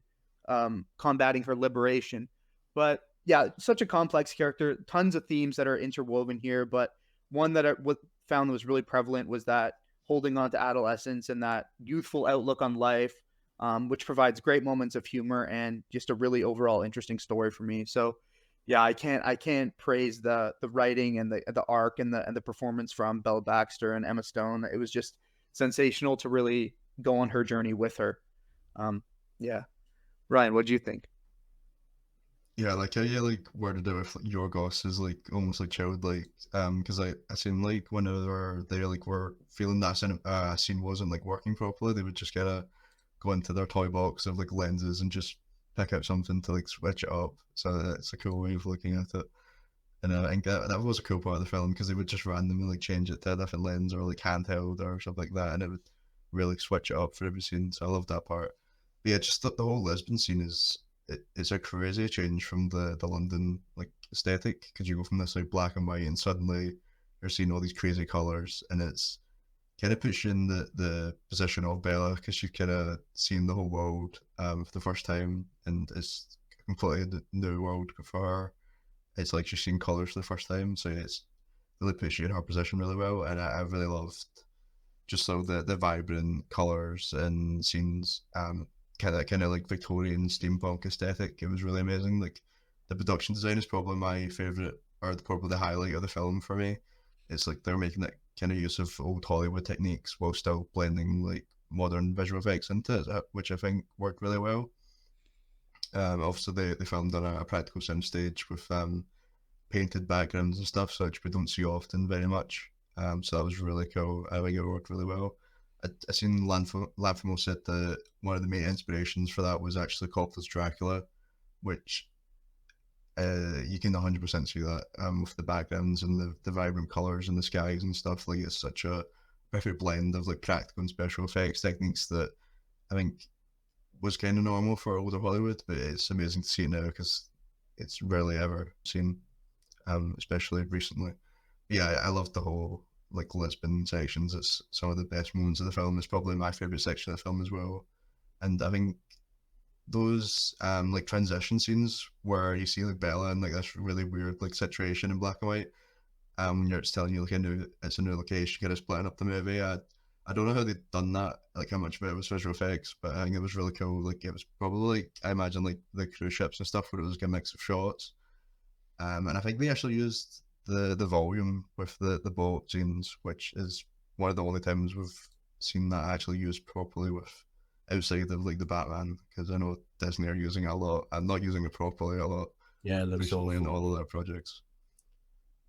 combating for liberation. But yeah, such a complex character, tons of themes that are interwoven here. But one that I found was really prevalent was that holding on to adolescence and that youthful outlook on life, which provides great moments of humor and just a really overall interesting story for me. So yeah, I can't praise the writing and the arc and the performance from Bella Baxter and Emma Stone. It was just sensational to really go on her journey with her. Yeah. Ryan, what do you think? Yeah, like how you like worded it with like, Yorgos is like almost like childlike, because I seen like whenever they like were feeling that scene wasn't like working properly, they would just go into their toy box of like lenses and just pick out something to like switch it up. So it's a cool way of looking at it. And I think that was a cool part of the film because they would just randomly like change it to a different lens or like handheld or something like that, and it would really switch it up for every scene. So I love that part. But yeah, just the whole Lisbon scene it's a crazy change from the London like aesthetic because you go from this like black and white and suddenly you're seeing all these crazy colors, and it's kind of puts you in the position of Bella because she's kind of seen the whole world for the first time, and it's a completely new world for her. It's like she's seen colors for the first time, so it's really puts you in her position really well, and I really loved just so the vibrant colors and scenes, kind of like Victorian steampunk aesthetic. It was really amazing. Like the production design is probably my favorite, or probably the highlight of the film for me. It's like they're making that kind of use of old Hollywood techniques while still blending like modern visual effects into it, which I think worked really well. Obviously they filmed on a practical soundstage with painted backgrounds and stuff, which we don't see often very much. So that was really cool. I think it worked really well. I seen Lanthimos said that one of the main inspirations for that was actually Coppola's Dracula, which you can 100% see that with the backgrounds and the vibrant colors and the skies and stuff. Like it's such a perfect blend of like practical and special effects techniques that I think was kind of normal for older Hollywood, but it's amazing to see it now because it's rarely ever seen, especially recently. But yeah, I love the whole like Lisbon sections. It's some of the best moments of the film. It's probably my favorite section of the film as well. And I think those like transition scenes where you see like Bella in like this really weird like situation in black and white, when it's telling you like it's a new location, kind of splitting up the movie. I don't know how they'd done that, like how much of it was visual effects, but I think it was really cool. Like it was probably like, I imagine like the cruise ships and stuff where it was like a mix of shots. And I think they actually used the volume with the boat scenes, which is one of the only times we've seen that actually used properly with outside of like the Batman, because I know Disney are using it a lot and not using it properly a lot. Yeah, recently in all of their projects.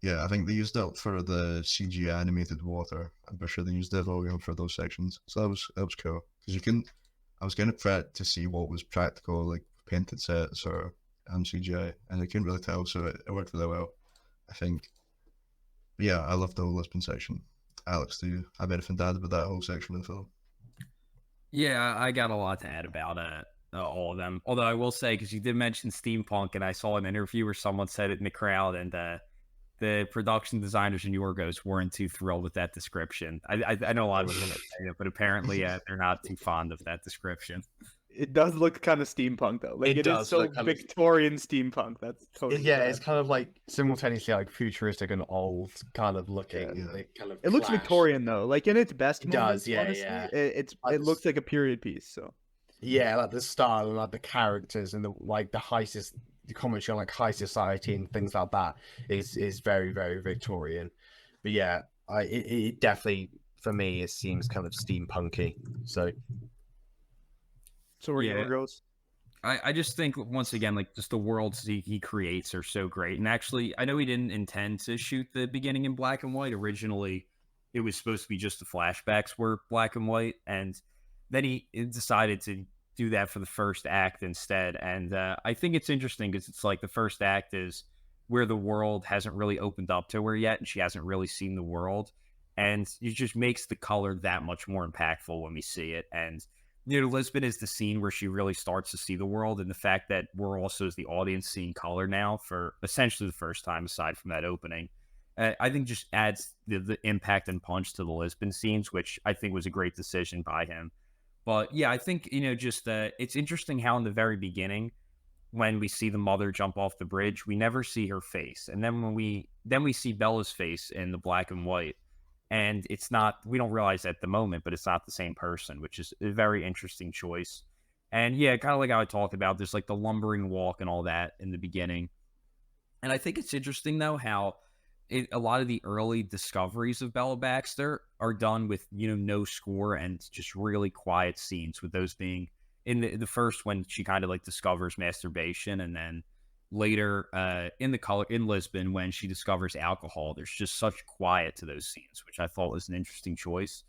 Yeah, I think they used it for the CG animated water. I'm pretty sure they used the volume for those sections, so that was cool because you can. I was kind of prepped to see what was practical, like painted sets or CGI, and I couldn't really tell, so it worked really well, I think. But yeah, I love the whole Lisbon section. Alex, do you have anything to add about that whole section of the film? Yeah, I got a lot to add about all of them. Although I will say, because you did mention steampunk, and I saw an interview where someone said it in the crowd, and the production designers and Yorgos weren't too thrilled with that description. I know a lot of people are saying it, but apparently they're not too fond of that description. It does look kind of steampunk though. Like it is so Victorian steampunk. That's totally it's kind of like simultaneously like futuristic and old kind of looking. Yeah. They kind of it looks Victorian though. Like in its best moments, does, yeah, honestly, yeah. It looks like a period piece. So yeah, like the style and like the characters and the commentary on like high society and things like that is very, very Victorian. But yeah, it definitely for me it seems kind of steampunky. So Yorgos. I just think once again, like just the worlds he creates are so great. And actually, I know he didn't intend to shoot the beginning in black and white. Originally, it was supposed to be just the flashbacks were black and white, and then he decided to do that for the first act instead. And I think it's interesting because it's like the first act is where the world hasn't really opened up to her yet, and she hasn't really seen the world, and it just makes the color that much more impactful when we see it. And Lisbon is the scene where she really starts to see the world, and the fact that we're also as the audience seeing color now for essentially the first time aside from that opening, I think just adds the impact and punch to the Lisbon scenes, which I think was a great decision by him. But yeah, I think, just it's interesting how in the very beginning, when we see the mother jump off the bridge, we never see her face. And then when we see Bella's face in the black and white, and it's not, we don't realize at the moment, but it's not the same person, which is a very interesting choice. And yeah, kind of like how I talked about, there's like the lumbering walk and all that in the beginning. And I think it's interesting though, how a lot of the early discoveries of Bella Baxter are done with, no score and just really quiet scenes, with those being in the first when she kind of like discovers masturbation, and then later in Lisbon when she discovers alcohol. There's just such quiet to those scenes, which I thought was an interesting choice.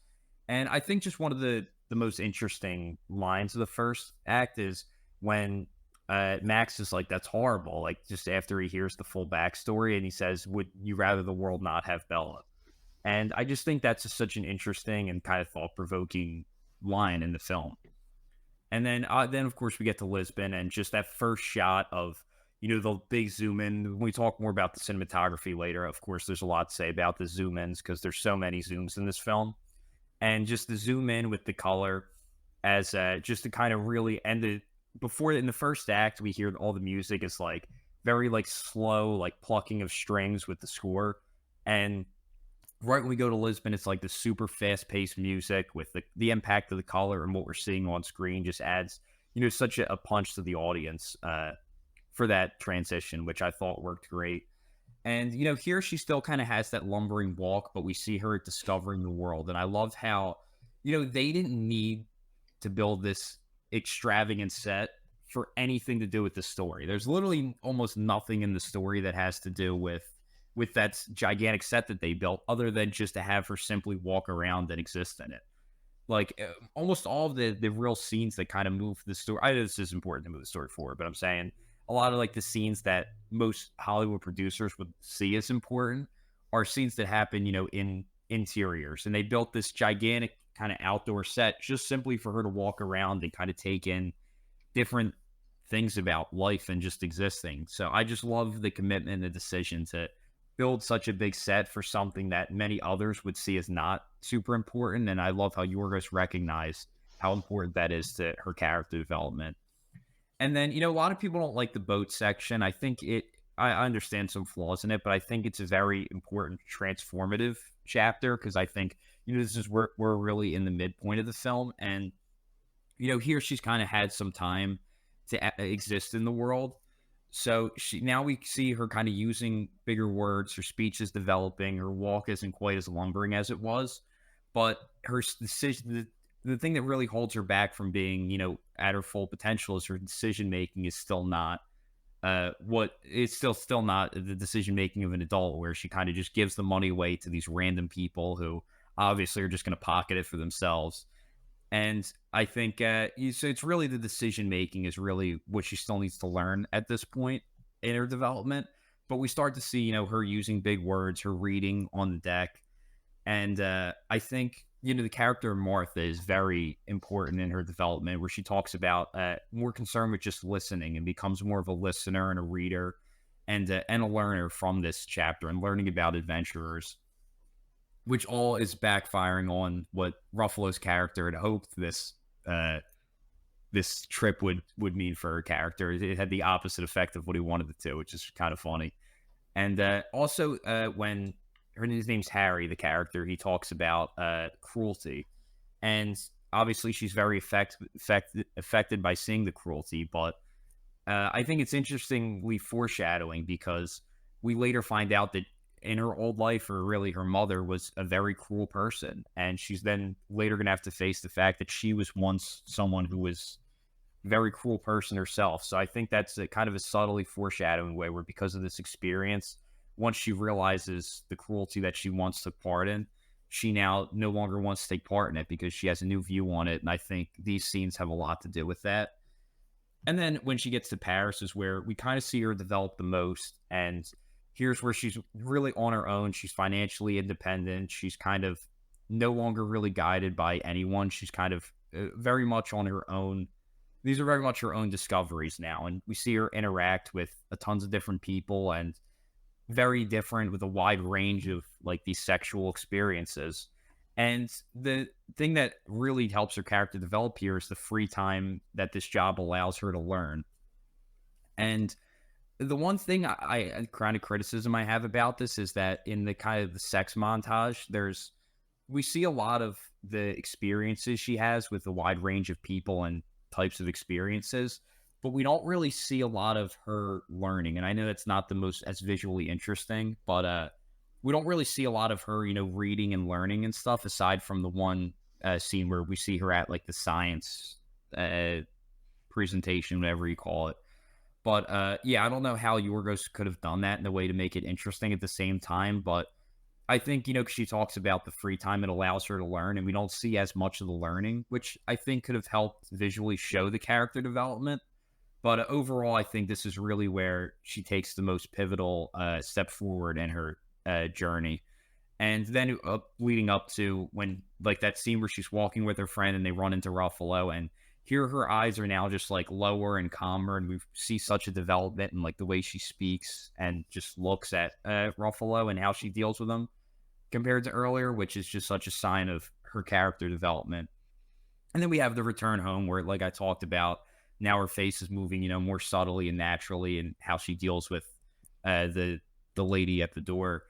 And I think just one of the most interesting lines of the first act is when Max is like, that's horrible. Like, just after he hears the full backstory, and he says, would you rather the world not have Bella? And I just think that's just such an interesting and kind of thought-provoking line in the film. And then of course, we get to Lisbon, and just that first shot of, the big zoom in. When we talk more about the cinematography later, of course, there's a lot to say about the zoom ins because there's so many zooms in this film. And just the zoom in with the color as just to kind of really end it. Before, in the first act, we hear all the music is like very like slow, like plucking of strings with the score. And right when we go to Lisbon, it's like the super fast-paced music with the impact of the color, and what we're seeing on screen just adds, such a punch to the audience for that transition, which I thought worked great. And, here she still kind of has that lumbering walk, but we see her discovering the world. And I love how, they didn't need to build this extravagant set for anything to do with the story. There's literally almost nothing in the story that has to do with that gigantic set that they built, other than just to have her simply walk around and exist in it. Like, almost all of the real scenes that kind of move the story. I know this is important to move the story forward, but I'm saying a lot of like the scenes that most Hollywood producers would see as important are scenes that happen, in interiors. And they built this gigantic kind of outdoor set just simply for her to walk around and kind of take in different things about life and just existing. So I just love the commitment and the decision to build such a big set for something that many others would see as not super important. And I love how Yorgos recognized how important that is to her character development. And then, a lot of people don't like the boat section. I think I understand some flaws in it, but I think it's a very important transformative chapter because I think, this is where we're really in the midpoint of the film. And, here she's kind of had some time to exist in the world. So now we see her kind of using bigger words. Her speech is developing. Her walk isn't quite as lumbering as it was. But her decision, the thing that really holds her back from being, at her full potential is her decision making is still not still not the decision making of an adult, where she kind of just gives the money away to these random people who obviously are just going to pocket it for themselves. And I think so it's really the decision making is really what she still needs to learn at this point in her development. But we start to see, her using big words, her reading on the deck. And I think, the character of Martha is very important in her development, where she talks about more concerned with just listening and becomes more of a listener and a reader and a learner from this chapter and learning about adventurers, which all is backfiring on what Ruffalo's character had hoped this trip would mean for her character. It had the opposite effect of what he wanted it to, which is kind of funny. And also when his name's Harry, the character, he talks about cruelty. And obviously she's very affected by seeing the cruelty. But I think it's interestingly foreshadowing because we later find out that in her old life, or really her mother, was a very cruel person. And she's then later going to have to face the fact that she was once someone who was a very cruel person herself. So I think that's a kind of a subtly foreshadowing way where because of this experience, once she realizes the cruelty that she once took part in, she now no longer wants to take part in it because she has a new view on it. And I think these scenes have a lot to do with that. And then when she gets to Paris is where we kind of see her develop the most. And here's where she's really on her own. She's financially independent. She's kind of no longer really guided by anyone. She's kind of very much on her own. These are very much her own discoveries now. And we see her interact with tons of different people and very different with a wide range of like these sexual experiences. And the thing that really helps her character develop here is the free time that this job allows her to learn. And the one thing I kind of criticism I have about this is that in the kind of the sex montage, we see a lot of the experiences she has with a wide range of people and types of experiences, but we don't really see a lot of her learning. And I know that's not the most as visually interesting, but we don't really see a lot of her, reading and learning and stuff, aside from the one scene where we see her at like the science presentation, whatever you call it. But I don't know how Yorgos could have done that in a way to make it interesting at the same time. But I think, she talks about the free time it allows her to learn, and we don't see as much of the learning, which I think could have helped visually show the character development. But overall, I think this is really where she takes the most pivotal step forward in her journey. And then leading up to when, like, that scene where she's walking with her friend and they run into Ruffalo, and here her eyes are now just like lower and calmer, and we see such a development in like the way she speaks and just looks at Ruffalo and how she deals with him compared to earlier, which is just such a sign of her character development. And then we have the return home where, like I talked about, now her face is moving, you know, more subtly and naturally, and how she deals with the lady at the door.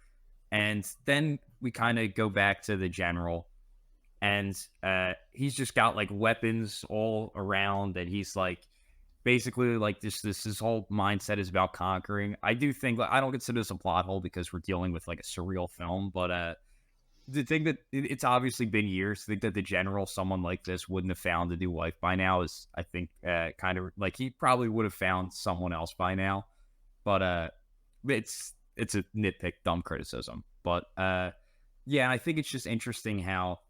And then we kind of go back to the general, and he's just got like weapons all around, and he's like basically like this his whole mindset is about conquering. I do think, I don't consider this a plot hole because we're dealing with like a surreal film, but the thing that it's obviously been years to think that the general, someone like this, wouldn't have found a new wife by now is, I think, kind of like he probably would have found someone else by now. But it's a nitpick, dumb criticism. But yeah, I think it's just interesting how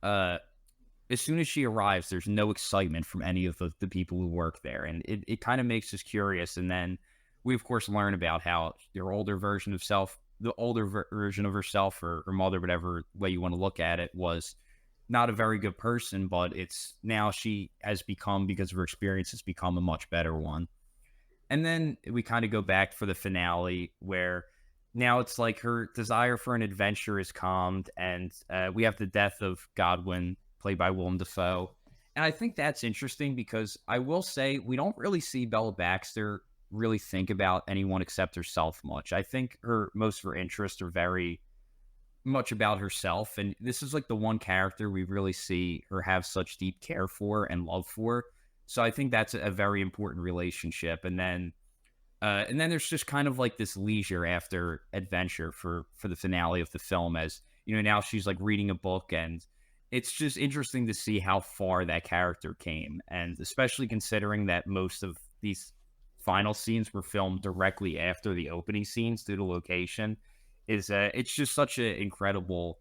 as soon as she arrives, there's no excitement from any of the people who work there, and it kind of makes us curious. And then we of course learn about how their older version of self, the older version of herself, or her mother, whatever way you want to look at it, was not a very good person, but it's now she has become, because of her experiences, become a much better one. And then we kind of go back for the finale, where now it's like her desire for an adventure is calmed, and we have the death of Godwin, played by Willem Dafoe. And I think that's interesting because I will say we don't really see Bella Baxter really think about anyone except herself much. I think most of her interests are very much about herself, and this is like the one character we really see her have such deep care for and love for. So I think that's a very important relationship. And then there's just kind of like this leisure after adventure for the finale of the film, as you know, now she's like reading a book, and it's just interesting to see how far that character came, and especially considering that most of these final scenes were filmed directly after the opening scenes due to location. It's just such an incredible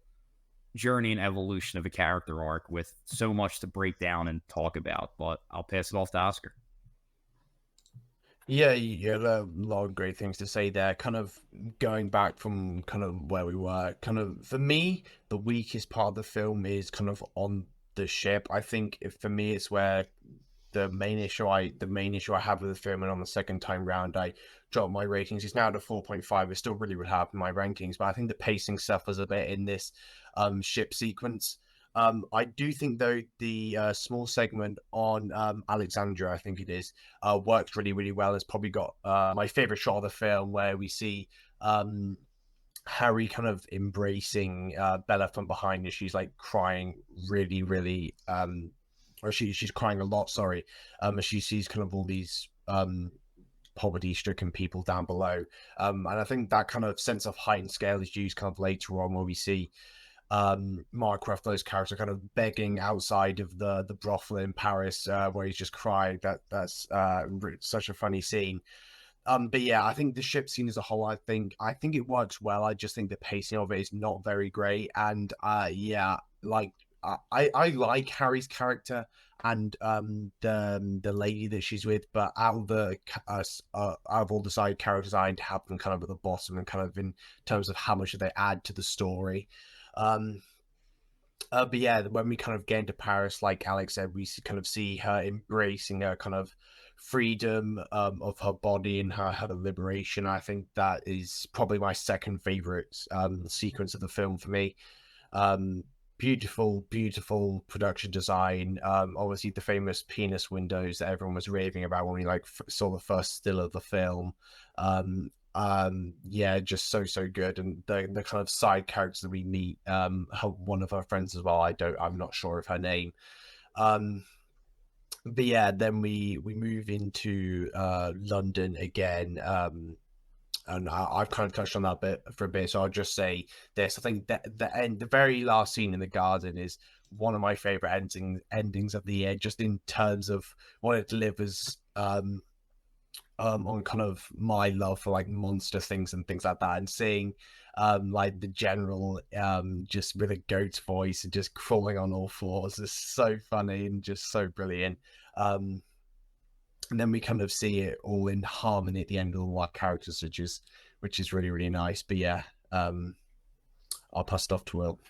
journey and evolution of a character arc with so much to break down and talk about. But I'll pass it off to Oscar. Yeah, you had a lot of great things to say there. Kind of going back from kind of where we were, kind of for me, the weakest part of the film is kind of on the ship. I think for me, it's where the main issue I have with the film, and on the second time round, I dropped my ratings. It's now at a 4.5. It still really would have in my rankings, but I think the pacing suffers a bit in this ship sequence. I do think, though, the small segment on Alexandra, I think it is, works really, really well. It's probably got my favorite shot of the film, where we see Harry kind of embracing Bella from behind, and she's like crying really, really, or she's crying a lot, sorry, as she sees kind of all these poverty-stricken people down below. And I think that kind of sense of heightened scale is used kind of later on, where we see Mark Ruffalo's character kind of begging outside of the brothel in Paris, where he's just crying. That's such a funny scene. But yeah, I think the ship scene as a whole, I think it works well. I just think the pacing of it is not very great. And yeah, like I like Harry's character and the lady that she's with, but out of all the side characters, I'd have them kind of at the bottom, and kind of in terms of how much they add to the story. But yeah, when we kind of get into Paris, like Alex said, we kind of see her embracing her kind of freedom of her body and her liberation. I think that is probably my second favorite sequence of the film for me. Beautiful production design. Obviously the famous penis windows that everyone was raving about when we like saw the first still of the film. Yeah, just so good. And the kind of side characters that we meet, one of her friends as well, I'm not sure of her name. But yeah, then we move into London again, and I've kind of touched on that bit for a bit, so I'll just say this. I think that the very last scene in the garden is one of my favorite endings of the year, just in terms of what it delivers on kind of my love for like monster things and things like that, and seeing like the general just with a goat's voice and just crawling on all fours is so funny and just so brilliant. and then we kind of see it all in harmony at the end of all our characters, which is really, really nice. But yeah, I'll pass it off to Will.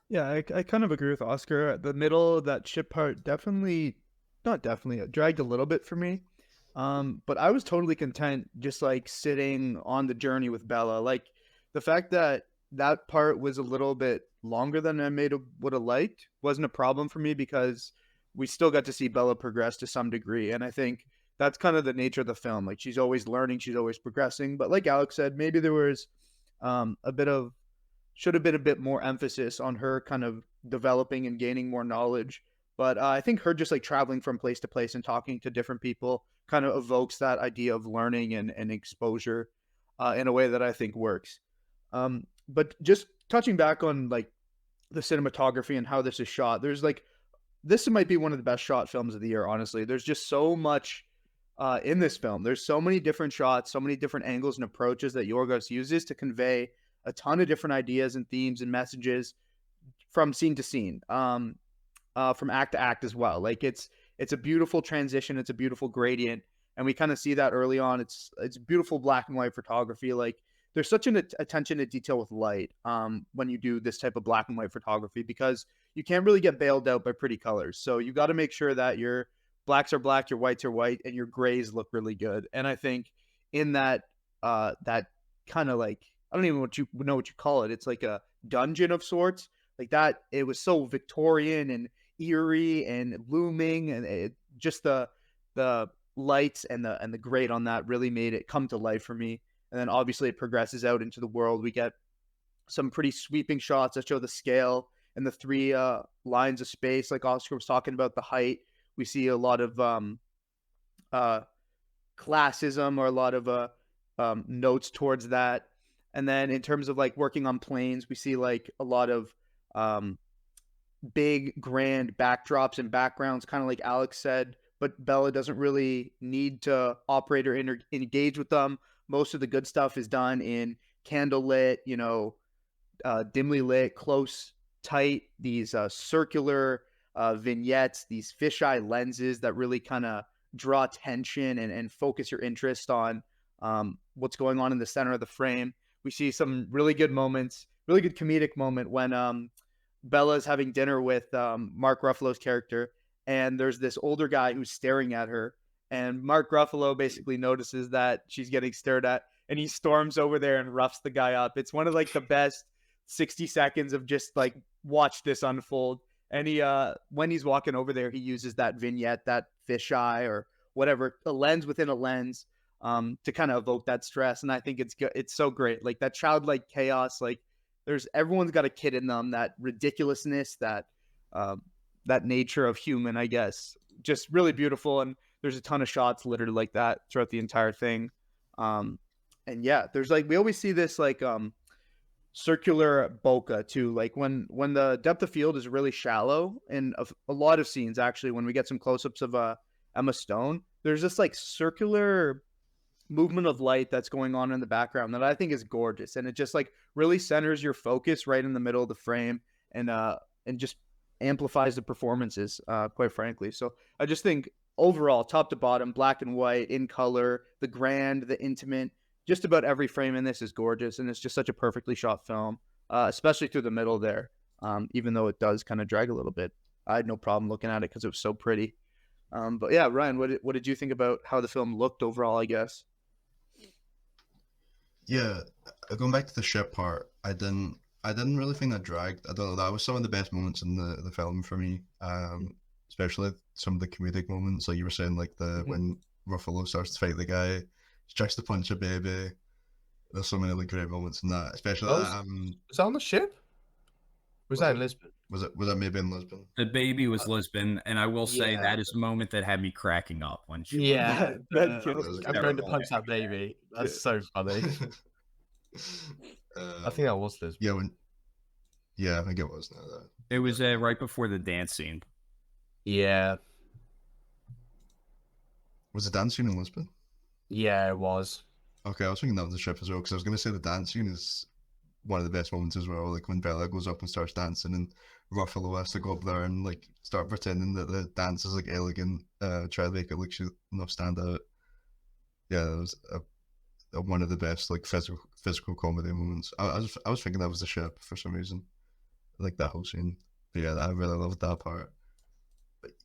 Yeah, I kind of agree with Oscar. The middle, that ship part it dragged a little bit for me. But I was totally content just like sitting on the journey with Bella. Like the fact that that part was a little bit longer than I would have liked wasn't a problem for me, because we still got to see Bella progress to some degree. And I think that's kind of the nature of the film. Like she's always learning, she's always progressing. But like Alex said, maybe there was should have been a bit more emphasis on her kind of developing and gaining more knowledge. But I think her just like traveling from place to place and talking to different people kind of evokes that idea of learning and exposure in a way that I think works. But just touching back on like the cinematography and how this is shot, this might be one of the best shot films of the year, honestly. There's just so much in this film. There's so many different shots, so many different angles and approaches that Yorgos uses to convey a ton of different ideas and themes and messages from scene to scene, from act to act as well. Like it's a beautiful transition. It's a beautiful gradient. And we kind of see that early on. It's beautiful black and white photography. Like there's such an attention to detail with light when you do this type of black and white photography, because you can't really get bailed out by pretty colors. So you got to make sure that your blacks are black, your whites are white, and your grays look really good. And I think in that kind of like, I don't even know what you call it. It's like a dungeon of sorts, like that. It was so Victorian and eerie and looming, and just the lights and the grade on that really made it come to life for me. And then obviously it progresses out into the world. We get some pretty sweeping shots that show the scale and the three lines of space, like Oscar was talking about, the height. We see a lot of classism, or a lot of notes towards that. And then in terms of like working on planes, we see like a lot of big, grand backdrops and backgrounds, kind of like Alex said, but Bella doesn't really need to operate or engage with them. Most of the good stuff is done in candlelit, dimly lit, close, tight, these circular vignettes, these fisheye lenses that really kind of draw attention and focus your interest on what's going on in the center of the frame. We see some really good moments, really good comedic moment when Bella's having dinner with Mark Ruffalo's character, and there's this older guy who's staring at her, and Mark Ruffalo basically notices that she's getting stared at, and he storms over there and roughs the guy up. It's one of like the best 60 seconds of just like watch this unfold. And he when he's walking over there, he uses that vignette, that fisheye or whatever, a lens within a lens, to kind of evoke that stress. And I think it's so great. Like that childlike chaos, like everyone's got a kid in them, that ridiculousness, that nature of human, I guess, just really beautiful. And there's a ton of shots literally like that throughout the entire thing. And yeah, there's like, we always see this like circular bokeh too, like when the depth of field is really shallow in a lot of scenes. Actually, when we get some close-ups of Emma Stone, there's this like circular movement of light that's going on in the background that I think is gorgeous, and it just like really centers your focus right in the middle of the frame, and just amplifies the performances, quite frankly. So I just think overall, top to bottom, black and white, in color, the grand, the intimate, just about every frame in this is gorgeous, and it's just such a perfectly shot film, especially through the middle there. Even though it does kind of drag a little bit, I had no problem looking at it because it was so pretty. But yeah, Ryan, what did you think about how the film looked overall, I guess? Yeah, going back to the ship part, I didn't really think that dragged. I don't know, that was some of the best moments in the film for me. Especially some of the comedic moments, like you were saying, like when Ruffalo starts to fight the guy, he tries to punch a baby. There's so many really great moments in that, especially was that on the ship? Was that in Lisbon? Was that maybe in Lisbon? The baby was Lisbon, and I will say that is a moment that had me cracking up when she. Yeah, That I'm going to punch that baby. That's so funny. I think that was Lisbon. Yeah, I think it was. It was right before the dance scene. Yeah. Was the dance scene in Lisbon? Yeah, it was. Okay, I was thinking that was the ship as well, because I was going to say the dance scene is one of the best moments as well, like when Bella goes up and starts dancing and Ruffalo has to go up there and like start pretending that the dance is like elegant, try to make it look stand out. Yeah, that was one of the best like physical comedy moments. I was thinking that was the ship for some reason, like that whole scene. But yeah, I really loved that part.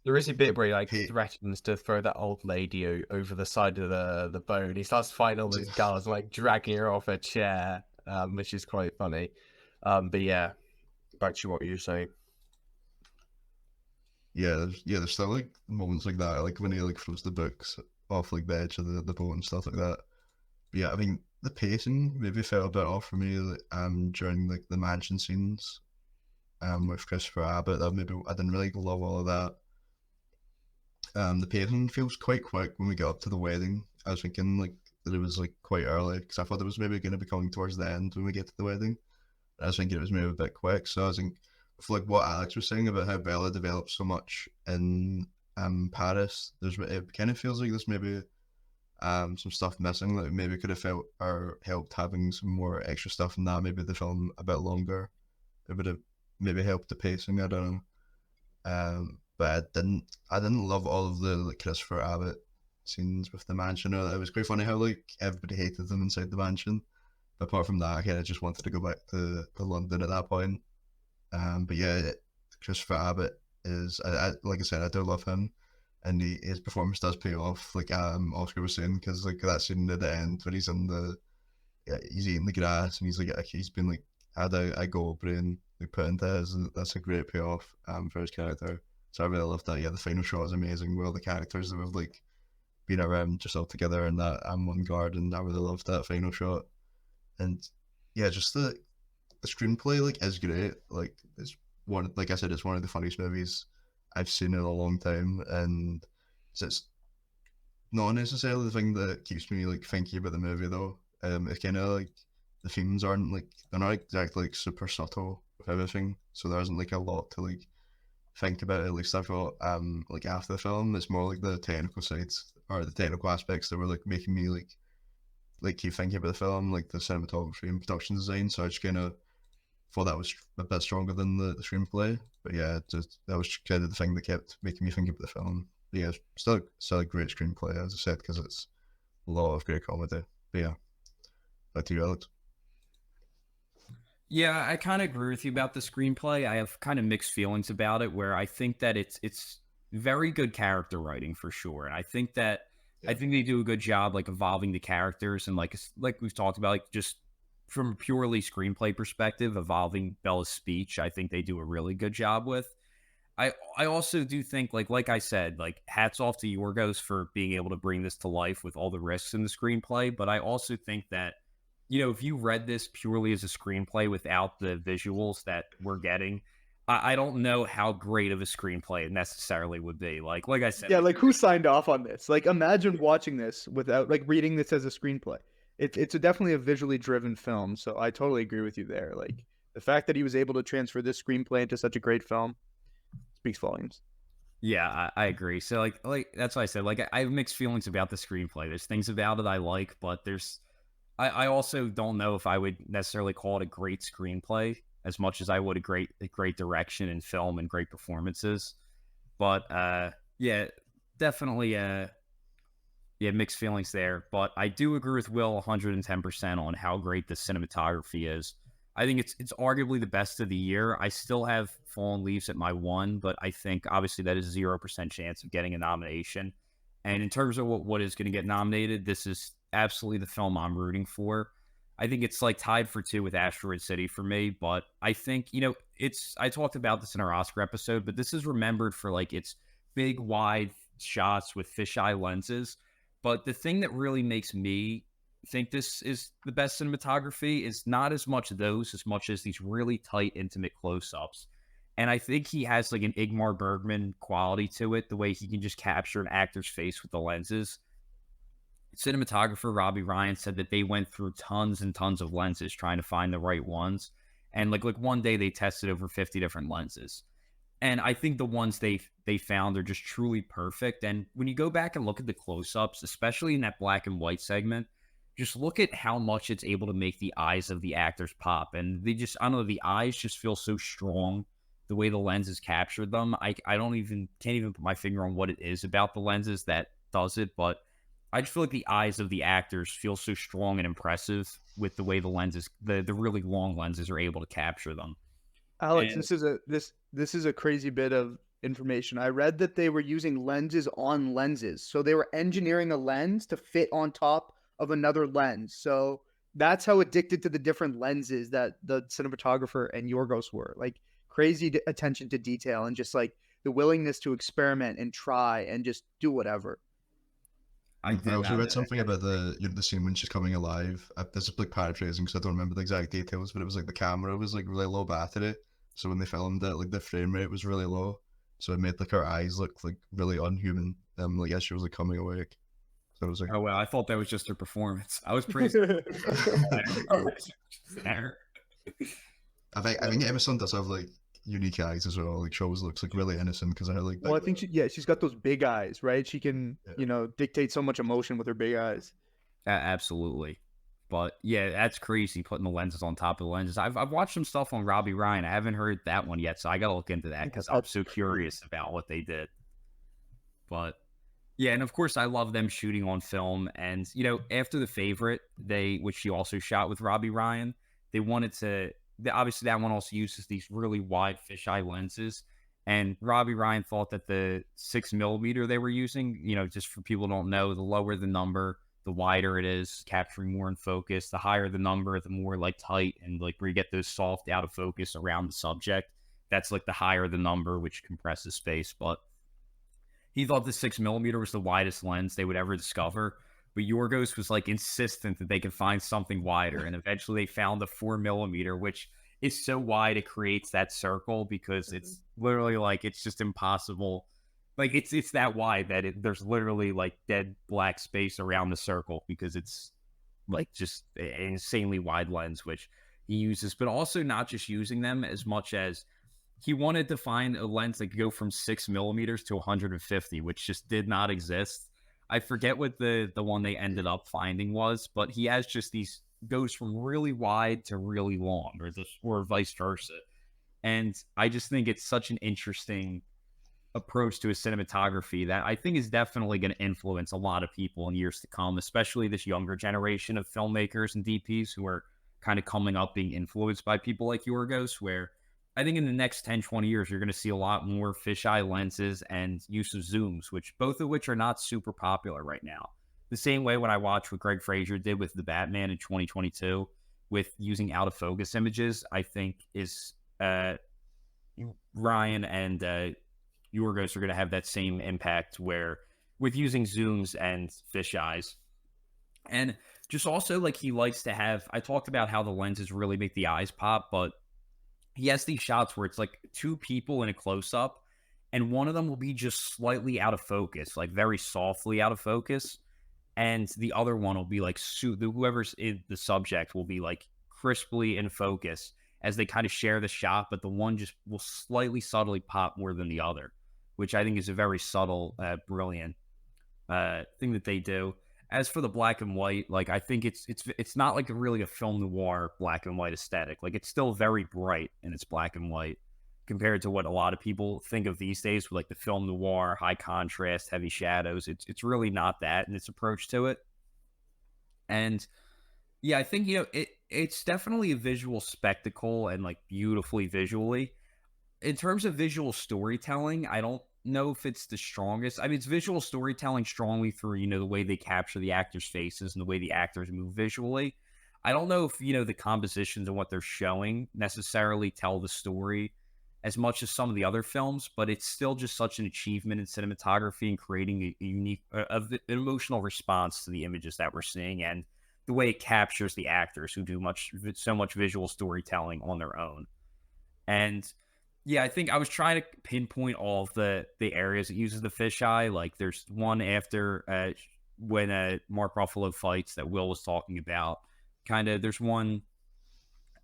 There is a bit where he like threatens to throw that old lady over the side of the boat. He starts fighting all these guards, like dragging her off a chair, which is quite funny. But yeah, back to what you were saying. Yeah, there's still like moments like that, like when he like throws the books off like the edge of the boat and stuff like that. But yeah, I mean the pacing maybe felt a bit off for me, during like the mansion scenes, with Christopher Abbott. That maybe I didn't really love all of that. The pacing feels quite quick when we get up to the wedding. I was thinking like that it was like quite early because I thought it was maybe going to be coming towards the end when we get to the wedding. I was thinking it was maybe a bit quick. So I was thinking, like what Alex was saying about how Bella develops so much in Paris, it kind of feels like there's maybe some stuff missing that maybe could have felt or helped having some more extra stuff in that. Maybe the film a bit longer. It would have maybe helped the pacing. I don't know. But I didn't love all of the like Christopher Abbott scenes with the mansion. It was quite funny how like everybody hated them inside the mansion. But apart from that, I kind of just wanted to go back to London at that point. But yeah, Christopher Abbott is, like I said, I do love him, and his performance does pay off. Like Oscar was saying, because like that scene at the end where he's he's eating the grass and he's been like had a gold brain like put into his. That's a great payoff for his character. So I really love that. Yeah, the final shot is amazing. With all the characters that have like been around just all together in that one garden. I really loved that final shot. And yeah, just the screenplay like is great. Like it's like I said, it's one of the funniest movies I've seen in a long time, and it's not necessarily the thing that keeps me like thinking about the movie though. It's kind of like the themes aren't like they're not exactly like super subtle with everything, so there isn't like a lot to like think about. At least I thought like after the film, it's more like the technical sides or the technical aspects that were like making me like keep thinking about the film, like the cinematography and production design. So I just kind of thought that was a bit stronger than the screenplay. But yeah, that was kind of the thing that kept making me think about the film. But yeah, still a great screenplay, as I said, because it's a lot of great comedy. But yeah, back to you, Alex. Yeah, I kind of agree with you about the screenplay. I have kind of mixed feelings about it, where I think that it's very good character writing for sure, and I think that I think they do a good job like evolving the characters, and like we've talked about, like just from a purely screenplay perspective, evolving Bella's speech. I think they do a really good job with. I also do think like I said, like hats off to Yorgos for being able to bring this to life with all the risks in the screenplay. But I also think that, you know, if you read this purely as a screenplay without the visuals that we're getting, I don't know how great of a screenplay it necessarily would be. Like I said, yeah, like who signed off on this? Like imagine watching this without like reading this as a screenplay. It's definitely a visually driven film, so I totally agree with you there. Like the fact that he was able to transfer this screenplay into such a great film speaks volumes. Yeah, I agree. So like that's why I said, like I have mixed feelings about the screenplay. There's things about it I like, but I also don't know if I would necessarily call it a great screenplay as much as I would a great direction and film and great performances. But yeah, definitely mixed feelings there. But I do agree with Will 110% on how great the cinematography is. I think it's arguably the best of the year. I still have Fallen Leaves at my 1, but I think obviously that is a 0% chance of getting a nomination. And in terms of what is going to get nominated, this is absolutely the film I'm rooting for. I think it's like tied for 2 with Asteroid City for me, but I think, you know, I talked about this in our Oscar episode, but this is remembered for like its big wide shots with fisheye lenses. But the thing that really makes me think this is the best cinematography is not as much those as much as these really tight, intimate close-ups. And I think he has like an Ingmar Bergman quality to it, the way he can just capture an actor's face with the lenses. Cinematographer Robbie Ryan said that they went through tons and tons of lenses trying to find the right ones. And like one day they tested over 50 different lenses. And I think the ones they found are just truly perfect. And when you go back and look at the close-ups, especially in that black and white segment, just look at how much it's able to make the eyes of the actors pop. And they just, I don't know, the eyes just feel so strong. The way the lenses captured them, I don't even, can't even put my finger on what it is about the lenses that does it, but I just feel like the eyes of the actors feel so strong and impressive with the way the lenses, the really long lenses, are able to capture them. Alex, And- this is a crazy bit of information. I read that they were using lenses on lenses. So they were engineering a lens to fit on top of another lens. So that's how addicted to the different lenses that the cinematographer and Yorgos were. Like crazy attention to detail and just like the willingness to experiment and try and just do whatever. I also read something about the scene when she's coming alive. This is like paraphrasing because I don't remember the exact details, but it was like the camera was like really low battery, so when they filmed it, like the frame rate was really low, so it made like her eyes look like really unhuman. Like as she was like coming awake. So it was like, oh well, I thought that was just her performance. I was pretty. I think Emerson does have like unique eyes as well. Like she always looks like really innocent because I like. Well, I think she's got those big eyes, right? She can, dictate so much emotion with her big eyes. Absolutely. But yeah, that's crazy putting the lenses on top of the lenses. I've watched some stuff on Robbie Ryan. I haven't heard that one yet, so I gotta look into that because I'm so curious about what they did. But yeah, and of course I love them shooting on film. And after The Favorite, which she also shot with Robbie Ryan, they wanted to. Obviously, that one also uses these really wide fisheye lenses. And Robbie Ryan thought that the 6mm they were using, just for people who don't know, the lower the number, the wider it is, capturing more in focus. The higher the number, the more like tight and like where you get those soft out of focus around the subject. That's like the higher the number, which compresses space. But he thought the 6mm was the widest lens they would ever discover. But Yorgos was like insistent that they could find something wider, and eventually they found the 4mm, which is so wide it creates that circle because it's literally like it's just impossible. Like it's that wide that there's literally like dead black space around the circle because it's like just an insanely wide lens, which he uses. But also not just using them as much as he wanted to find a lens that could go from 6mm to 150, which just did not exist. I forget what the one they ended up finding was, but he has just these goes from really wide to really long, or vice versa. And I just think it's such an interesting approach to a cinematography that I think is definitely going to influence a lot of people in years to come, especially this younger generation of filmmakers and DPs who are kind of coming up being influenced by people like Yorgos, where I think in the next 10, 20 years, you're going to see a lot more fisheye lenses and use of zooms, both of which are not super popular right now. The same way when I watched what Greg Fraser did with the Batman in 2022 with using out of focus images, I think is Ryan and Yorgos are going to have that same impact where with using zooms and fisheyes. And just also like he likes to have, I talked about how the lenses really make the eyes pop, but he has these shots where it's like two people in a close-up, and one of them will be just slightly out of focus, like very softly out of focus, and the other one will be like whoever's in the subject will be like crisply in focus as they kind of share the shot, but the one just will slightly subtly pop more than the other, which I think is a very subtle, brilliant thing that they do. As for the black and white, like I think it's not like really a film noir black and white aesthetic. Like it's still very bright in its black and white compared to what a lot of people think of these days with like the film noir, high contrast, heavy shadows. It's really not that in its approach to it. And yeah, I think it's definitely a visual spectacle and like beautifully visually. In terms of visual storytelling, I don't know if it's the strongest. I mean, it's visual storytelling strongly through, the way they capture the actors' faces and the way the actors move visually. I don't know if, the compositions and what they're showing necessarily tell the story as much as some of the other films, but it's still just such an achievement in cinematography and creating a unique, an emotional response to the images that we're seeing and the way it captures the actors who do so much visual storytelling on their own. And yeah, I think I was trying to pinpoint all of the areas it uses the fisheye. Like there's one after when Mark Ruffalo fights that Will was talking about. There's one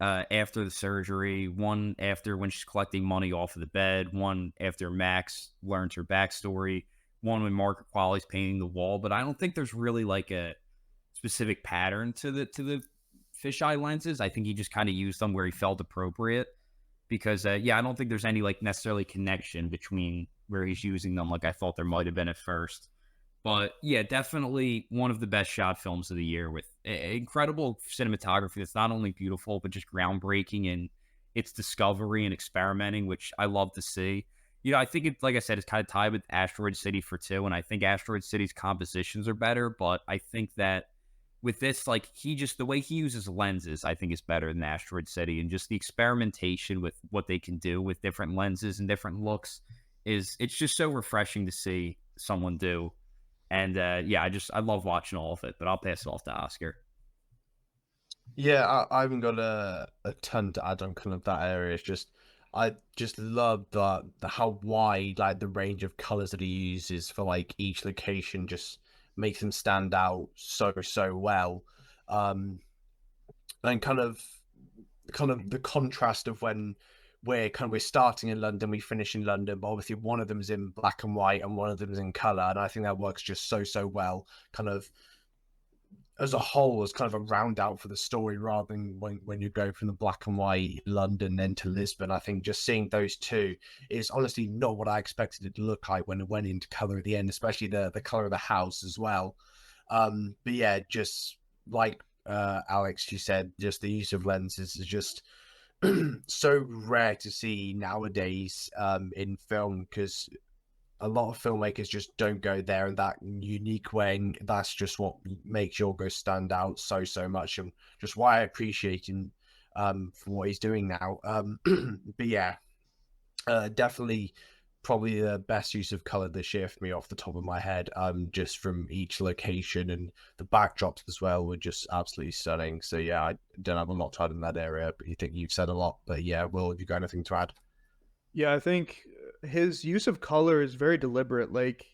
after the surgery, one after when she's collecting money off of the bed, one after Max learns her backstory, one when Margaret Qualley's painting the wall. But I don't think there's really like a specific pattern to the fisheye lenses. I think he just kind of used them where he felt appropriate because, I don't think there's any like necessarily connection between where he's using them like I thought there might have been at first. But yeah, definitely one of the best shot films of the year with incredible cinematography that's not only beautiful, but just groundbreaking in its discovery and experimenting, which I love to see. I think it, like I said, it's kind of tied with Asteroid City for 2, and I think Asteroid City's compositions are better, but I think that with this, like, the way he uses lenses, I think is better than Asteroid City, and just the experimentation with what they can do with different lenses and different looks it's just so refreshing to see someone do. And I love watching all of it, but I'll pass it off to Oscar. Yeah, I haven't got a ton to add on kind of that area. It's just I just love the how wide like the range of colors that he uses for like each location just makes them stand out so well. And kind of the contrast of when we're starting in London, we finish in London, but obviously one of them's in black and white and one of them's in color, and I think that works just so well. Kind of as a whole, as kind of a round out for the story, rather than when you go from the black and white London then to Lisbon. I think just seeing those two is honestly not what I expected it to look like when it went into color at the end, especially the color of the house as well. But yeah, just like Alex, you said, just the use of lenses is just so rare to see nowadays in film, because a lot of filmmakers just don't go there in that unique way, and that's just what makes Yorgos stand out so much, and just why I appreciate him for what he's doing now. But yeah, definitely probably the best use of color this year for me off the top of my head, just from each location, and the backdrops as well were just absolutely stunning. So yeah, I don't have a lot to add in that area, but you think you've said a lot. But yeah, Will, have you got anything to add? Yeah, I think his use of color is very deliberate. Like,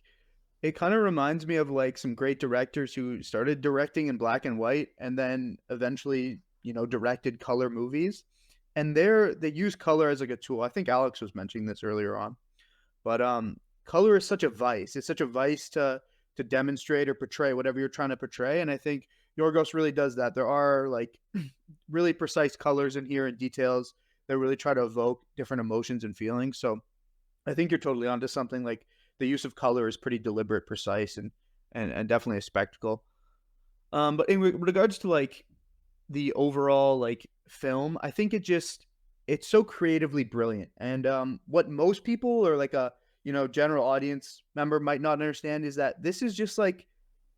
it kind of reminds me of like some great directors who started directing in black and white and then eventually, directed color movies. And they use color as like a tool. I think Alex was mentioning this earlier on. But color is such a vice. It's such a vice to demonstrate or portray whatever you're trying to portray. And I think Yorgos really does that. There are like really precise colors in here and details that really try to evoke different emotions and feelings. So I think you're totally onto something. Like, the use of color is pretty deliberate, precise, and definitely a spectacle. But in regards to like the overall like film, I think it's so creatively brilliant. And what most people or like a general audience member might not understand is that this is just like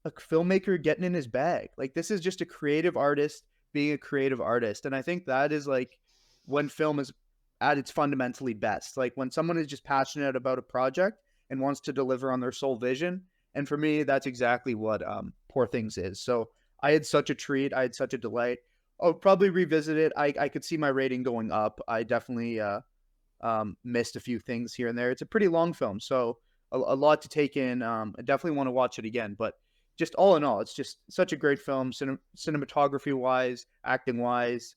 a filmmaker getting in his bag. Like, this is just a creative artist being a creative artist. And I think that is like when film is at its fundamentally best. Like, when someone is just passionate about a project and wants to deliver on their sole vision. And for me, that's exactly what Poor Things is. So I had such a treat. I had such a delight. I'll probably revisit it. I could see my rating going up. I definitely missed a few things here and there. It's a pretty long film, so a lot to take in. I definitely want to watch it again. But just all in all, it's just such a great film, cinematography-wise, acting-wise.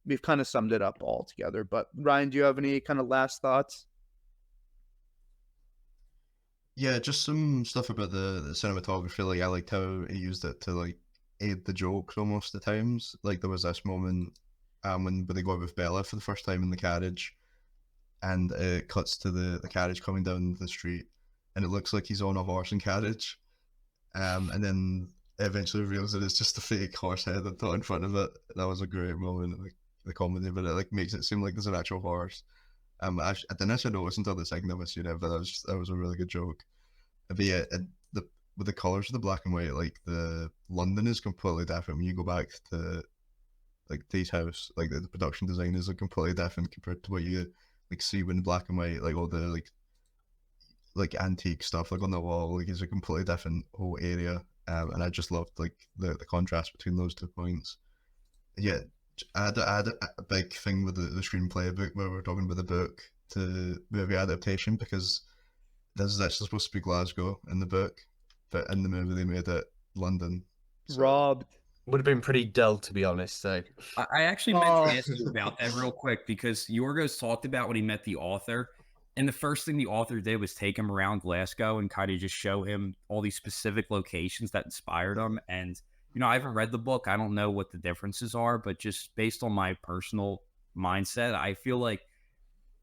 We've kind of summed it up all together. But Ryan, do you have any kind of last thoughts? Yeah, just some stuff about the cinematography. Like, I liked how he used it to like aid the jokes almost at times. Like, there was this moment when they go out with Bella for the first time in the carriage, and it cuts to the carriage coming down the street, and it looks like he's on a horse and carriage, and then it eventually reveals that it's just a fake horse head that's in front of it. That was a great moment, like the comedy, but it like makes it seem like there's an actual horse. I didn't actually notice until the second time I seen it, but that was a really good joke. But yeah, with the colors of the black and white, like the London is completely different when you go back to like Day's house. Like the production design is like completely different compared to what you like see when black and white, like all the like antique stuff like on the wall, like it's a completely different whole area. And I just loved like the contrast between those 2 points. Yeah, I had a big thing with the screenplay book where we're talking about the book to movie adaptation, because this is actually supposed to be Glasgow in the book, but in the movie they made it London. So. Robbed. Would have been pretty dull, to be honest. So I actually meant to ask you about that real quick, because Yorgos talked about when he met the author, and the first thing the author did was take him around Glasgow and kind of just show him all these specific locations that inspired him. And I haven't read the book. I don't know what the differences are, but just based on my personal mindset, I feel like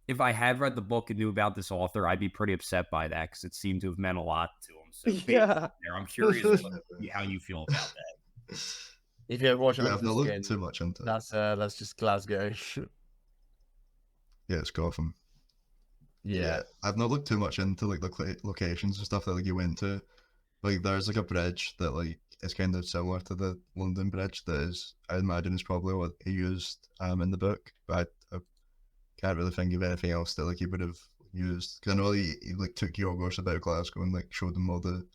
if I had read the book and knew about this author, I'd be pretty upset by that because it seemed to have meant a lot to him. So Yeah. I'm curious how you feel about that. If you ever watch Yeah, I've Olympic not looked Skin, too much into it. that's just Glasgow. Yeah, it's Gotham. Yeah. I've not looked too much into like the locations and stuff that like you went to. Like there's like a bridge that like is kind of similar to the London Bridge that is, I imagine, is probably what he used in the book, but I can't really think of anything else that like he would have used, because I know he like took Yorgos about Glasgow and like showed them all the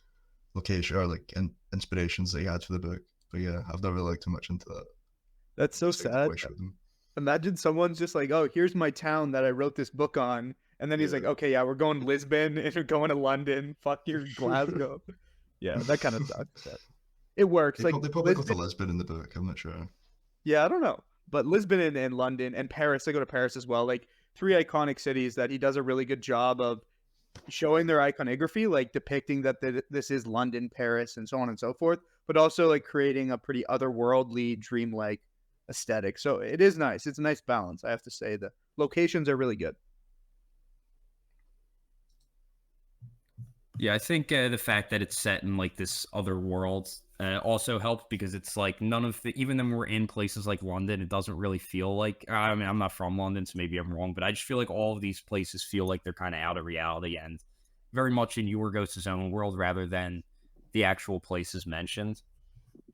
location or like inspirations that he had for the book. But yeah, I've never really looked too much into that. That's so Just, like, sad. what he showed them. Imagine someone's just like, oh, here's my town that I wrote this book on. And then he's like, okay, yeah, we're going to Lisbon and we're going to London. Fuck your Glasgow. Yeah, that kind of sucks. It works. They Like probably go to Lisbon, Lisbon in the book. I'm not sure. yeah, I don't know. But Lisbon and London and Paris, they go to Paris as well. Like three iconic cities that he does a really good job of showing their iconography, like depicting that this is London, Paris, and so on and so forth, but also like creating a pretty otherworldly, dreamlike aesthetic. So it is nice. It's a nice balance. I have to say the locations are really good. Yeah, I think the fact that it's set in like this other world also helps because it's like none of the, even when we're in places like London, it doesn't really feel like, I mean, I'm not from London, so maybe I'm wrong, but I just feel like all of these places feel like they're kind of out of reality and very much in Yorgos' own world rather than the actual places mentioned.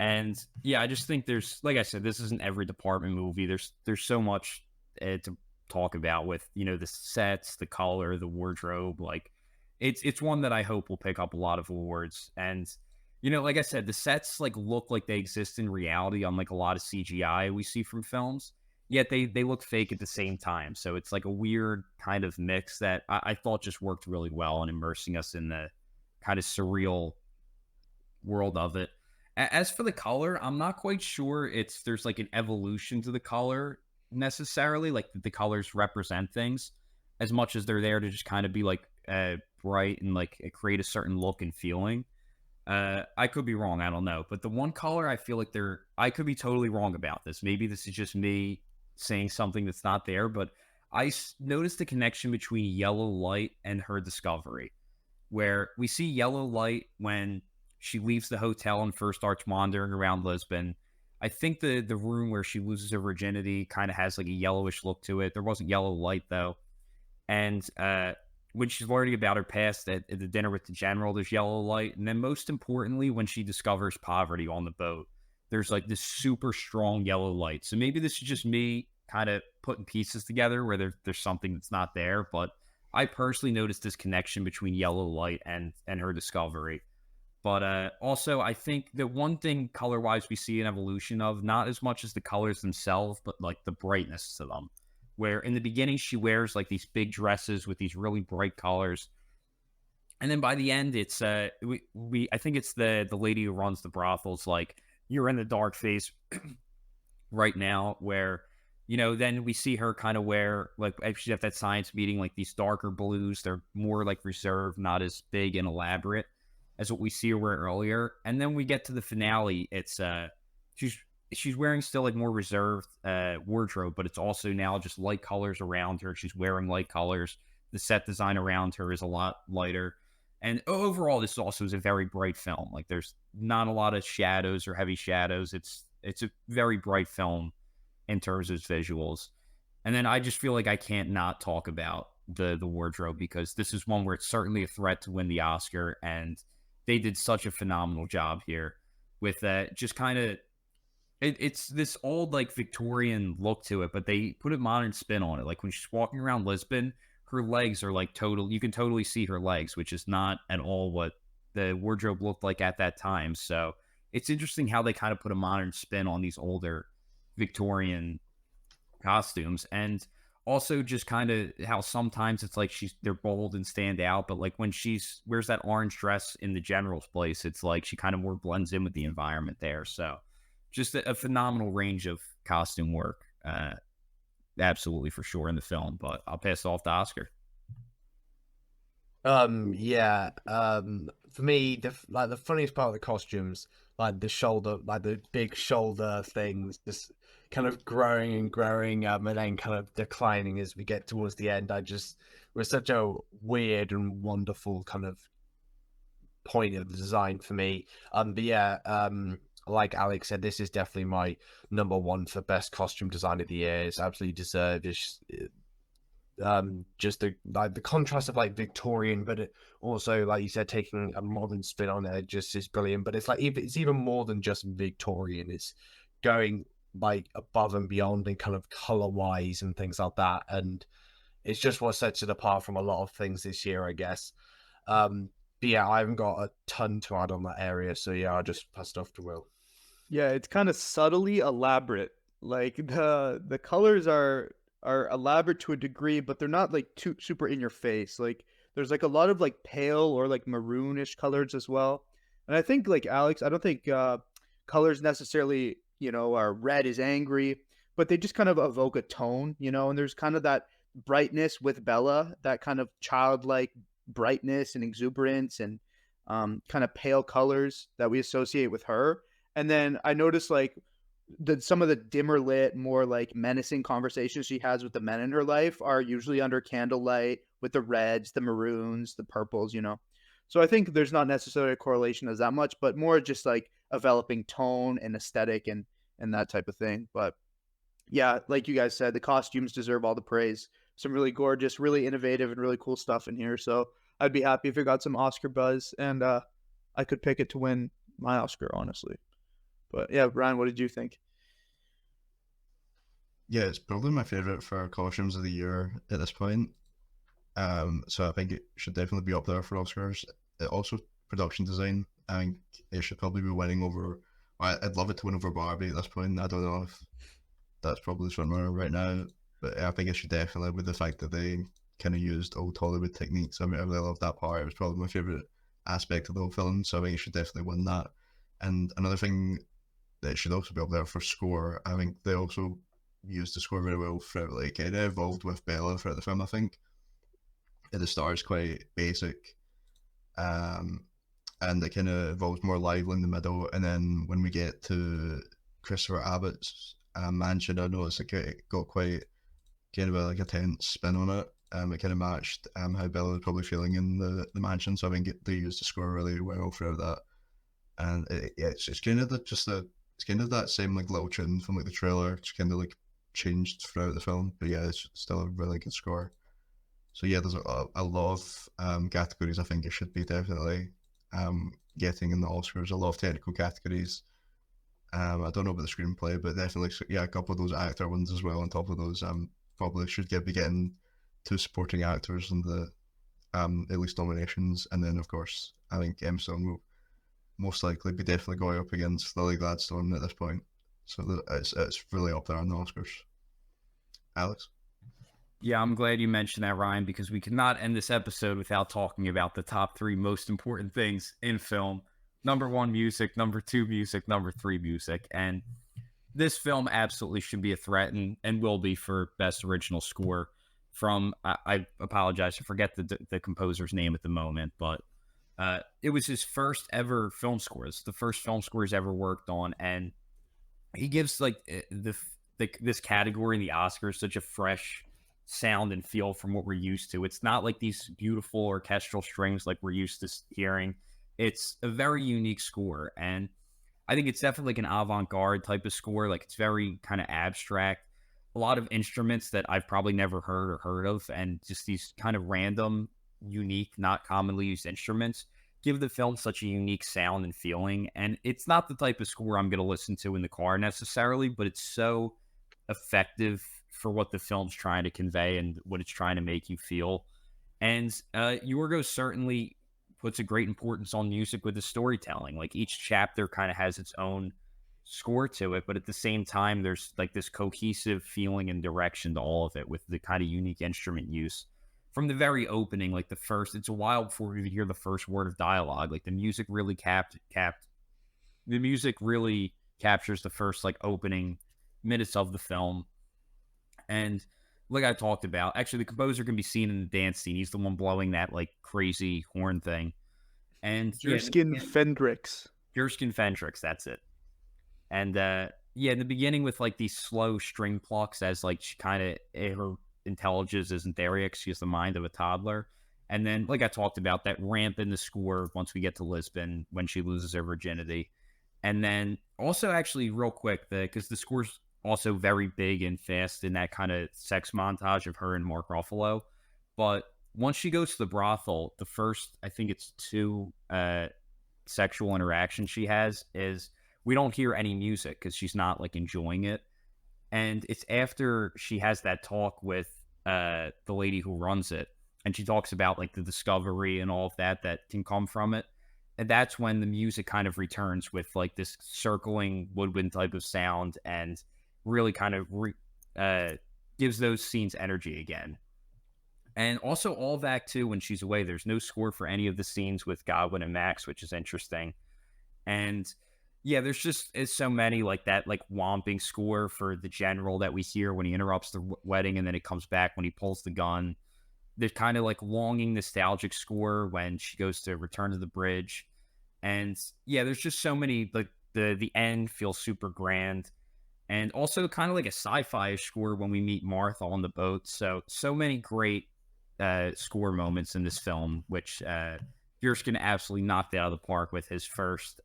And yeah, I just think there's, like I said, this isn't every department movie. There's so much to talk about with, the sets, the color, the wardrobe, like it's one that I hope will pick up a lot of awards. And like I said, the sets like look like they exist in reality, unlike a lot of CGI we see from films. Yet they look fake at the same time. So it's like a weird kind of mix that I thought just worked really well in immersing us in the kind of surreal world of it. As for the color, I'm not quite sure there's like an evolution to the color necessarily, like the colors represent things as much as they're there to just kind of be like bright and like create a certain look and feeling. I could be wrong, I don't know. But the one color I feel like I could be totally wrong about this. Maybe this is just me saying something that's not there, but I noticed the connection between yellow light and her discovery, where we see yellow light when she leaves the hotel and first starts wandering around Lisbon. I think the room where she loses her virginity kind of has like a yellowish look to it. There wasn't yellow light though. And when she's learning about her past at the dinner with the general, there's yellow light. And then most importantly, when she discovers poverty on the boat, there's like this super strong yellow light. So maybe this is just me kind of putting pieces together where there's something that's not there. But I personally noticed this connection between yellow light and her discovery. But also, I think the one thing color-wise we see an evolution of, not as much as the colors themselves, but like the brightness to them. Where in the beginning, she wears like these big dresses with these really bright colors. And then by the end, it's I think it's the lady who runs the brothels, like, you're in the dark phase right now, where, then we see her kind of wear, like, she's at that science meeting, like these darker blues. They're more like reserved, not as big and elaborate as what we see her wear earlier. And then we get to the finale. It's she's wearing still like more reserved wardrobe, but it's also now just light colors around her. She's wearing light colors. The set design around her is a lot lighter. And overall, this also is a very bright film. Like, there's not a lot of shadows or heavy shadows. It's a very bright film in terms of its visuals. And then I just feel like I can't not talk about the wardrobe, because this is one where it's certainly a threat to win the Oscar, and they did such a phenomenal job here with that. Just kind of, it's this old like Victorian look to it, but they put a modern spin on it. Like when she's walking around Lisbon, her legs are like you can totally see her legs, which is not at all what the wardrobe looked like at that time. So it's interesting how they kind of put a modern spin on these older Victorian costumes. And also just kind of how sometimes it's like they're bold and stand out, but like when she's wears that orange dress in the general's place, it's like she kind of more blends in with the environment there. So just a phenomenal range of costume work, absolutely, for sure, in the film. But I'll pass it off to Oscar. For me, the funniest part of the costumes like the shoulder, like the big shoulder things, just kind of growing and growing, and then kind of declining as we get towards the end. It was such a weird and wonderful kind of point of the design for me. But yeah, like Alex said, this is definitely my number one for best costume design of the year. It's absolutely deserved. Just the contrast of like Victorian, but it also, like you said, taking a modern spin on it just is brilliant. But it's even more than just Victorian. It's going like above and beyond in kind of color wise and things like that, and it's just what sets it apart from a lot of things this year, I guess. But yeah, I haven't got a ton to add on that area, so yeah, I'll just pass it off to Will. Yeah, it's kind of subtly elaborate. Like the colors are elaborate to a degree, but they're not like too super in your face. Like there's like a lot of like pale or like maroonish colors as well. And I think like Alex, I don't think colors necessarily, are red is angry, but they just kind of evoke a tone, and there's kind of that brightness with Bella, that kind of childlike brightness and exuberance and kind of pale colors that we associate with her. And then I noticed like some of the dimmer lit, more like menacing conversations she has with the men in her life are usually under candlelight with the reds, the maroons, the purples, So I think there's not necessarily a correlation as that much, but more just like developing tone and aesthetic and that type of thing. But yeah, like you guys said, the costumes deserve all the praise. Some really gorgeous, really innovative, and really cool stuff in here. So I'd be happy if it got some Oscar buzz, and I could pick it to win my Oscar, honestly. But yeah, Ryan, what did you think? Yeah, it's probably my favorite for costumes of the year at this point. So I think it should definitely be up there for Oscars. Also, production design. I think it should probably be winning over. I'd love it to win over Barbie at this point. I don't know if that's probably the front runner right now, but I think it should definitely, with the fact that they kind of used old Hollywood techniques. I mean, I really love that part. It was probably my favorite aspect of the whole film, so I think it should definitely win that. And another thing that should also be up there for score. I think they also used the score very well throughout. Like it evolved with Bella throughout the film. I think at the start it's quite basic, and it kind of evolves more lively in the middle. And then when we get to Christopher Abbott's mansion, I noticed it got quite kind of like a tense spin on it. It kind of matched how Bella was probably feeling in the mansion. So I think they used the score really well throughout that. And it's kind of it's kind of that same like little tune from like the trailer. It's kind of like changed throughout the film, but yeah, it's still a really good score. So yeah, there's a lot of categories I think it should be definitely getting in the Oscars. A lot of technical categories. I don't know about the screenplay, but definitely a couple of those actor ones as well. On top of those, probably should be getting 2 supporting actors in the at least nominations, and then of course I think Emma Stone will most likely be definitely going up against Lily Gladstone at this point. So it's really up there on the Oscars. Alex? Yeah, I'm glad you mentioned that, Ryan, because we could not end this episode without talking about the top 3 most important things in film. Number 1, music. Number 2, music. Number 3, music. And this film absolutely should be a threat and will be for Best Original Score from, I apologize, I forget the composer's name at the moment, but it was his first ever film score. It's the first film score he's ever worked on, and he gives like this category in the Oscars such a fresh sound and feel from what we're used to. It's not like these beautiful orchestral strings like we're used to hearing. It's a very unique score, and I think it's definitely like an avant-garde type of score. Like it's very kind of abstract. A lot of instruments that I've probably never heard of, and just these kind of random, unique, not commonly used instruments give the film such a unique sound and feeling. And it's not the type of score I'm going to listen to in the car necessarily, but it's so effective for what the film's trying to convey and what it's trying to make you feel. And Yorgos certainly puts a great importance on music with the storytelling. Like each chapter kind of has its own score to it, but at the same time, there's like this cohesive feeling and direction to all of it with the kind of unique instrument use. From the very opening, like it's a while before we even hear the first word of dialogue. Like the music really the music really captures the first like opening minutes of the film. And like I talked about, actually the composer can be seen in the dance scene. He's the one blowing that like crazy horn thing. And Jerskin Fendrix. Gerskin Fendrix, that's it. And yeah, in the beginning with like these slow string plucks, as like she kind of, her intelligence isn't there yet, 'cause she has the mind of a toddler. And then, like I talked about, that ramp in the score once we get to Lisbon when she loses her virginity. And then also, actually, real quick, because the score's also very big and fast in that kind of sex montage of her and Mark Ruffalo. But once she goes to the brothel, the first, I think it's 2 sexual interactions she has is we don't hear any music because she's not like enjoying it. And it's after she has that talk with the lady who runs it. And she talks about like the discovery and all of that can come from it. And that's when the music kind of returns with like this circling woodwind type of sound and really kind of gives those scenes energy again. And also all that too, when she's away, there's no score for any of the scenes with Godwin and Max, which is interesting. And yeah, there's just so many like that, like whomping score for the general that we hear when he interrupts the wedding, and then it comes back when he pulls the gun. There's kind of like longing, nostalgic score when she goes to return to the bridge. And yeah, there's just so many, like the end feels super grand. And also kind of like a sci-fi score when we meet Martha on the boat. So many great score moments in this film, which Gerskin absolutely knocked out of the park with his first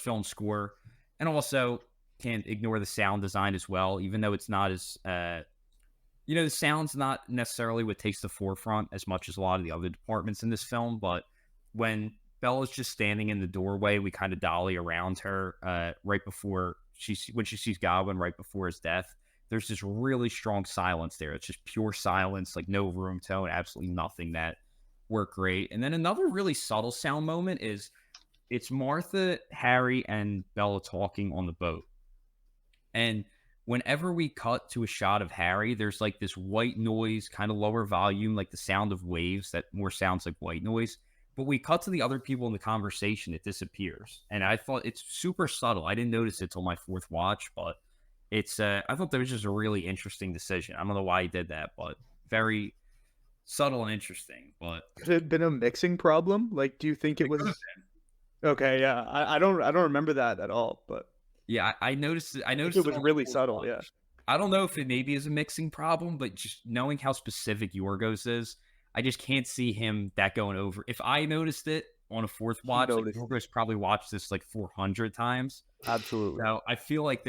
film score. And also can't ignore the sound design as well, even though it's not as the sound's not necessarily what takes the forefront as much as a lot of the other departments in this film. But when Bella's just standing in the doorway, we kind of dolly around her right before when she sees Godwin right before his death. There's this really strong silence there. It's just pure silence, like no room tone, absolutely nothing that worked great. And then another really subtle sound moment is it's Martha, Harry, and Bella talking on the boat. And whenever we cut to a shot of Harry, there's like this white noise, kind of lower volume, like the sound of waves that more sounds like white noise. But we cut to the other people in the conversation, it disappears. And I thought it's super subtle. I didn't notice it till my 4th watch, but it's I thought that was just a really interesting decision. I don't know why he did that, but very subtle and interesting. But could it have been a mixing problem? Like, do you think it was? Okay, yeah. I don't remember that at all, but yeah, I noticed it. It was really subtle. Yeah. I don't know if it maybe is a mixing problem, but just knowing how specific Yorgos is, I just can't see him that going over. If I noticed it on a 4th watch, like Yorgos probably watched this like 400 times. Absolutely. So I feel like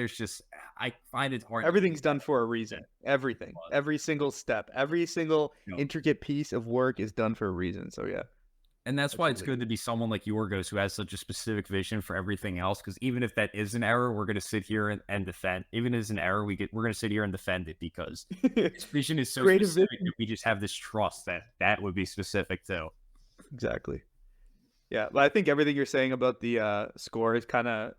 I find it hard. Everything's done for a reason. Everything. Every single step. Every single intricate piece of work is done for a reason. So yeah. And that's why it's good to be someone like Yorgos who has such a specific vision for everything else. Because even if that is an error, we're going to sit here and defend. Even as an error, we're going to sit here and defend it because his vision is so specific that we just have this trust that would be specific too. Exactly. Yeah, but I think everything you're saying about the score is kind of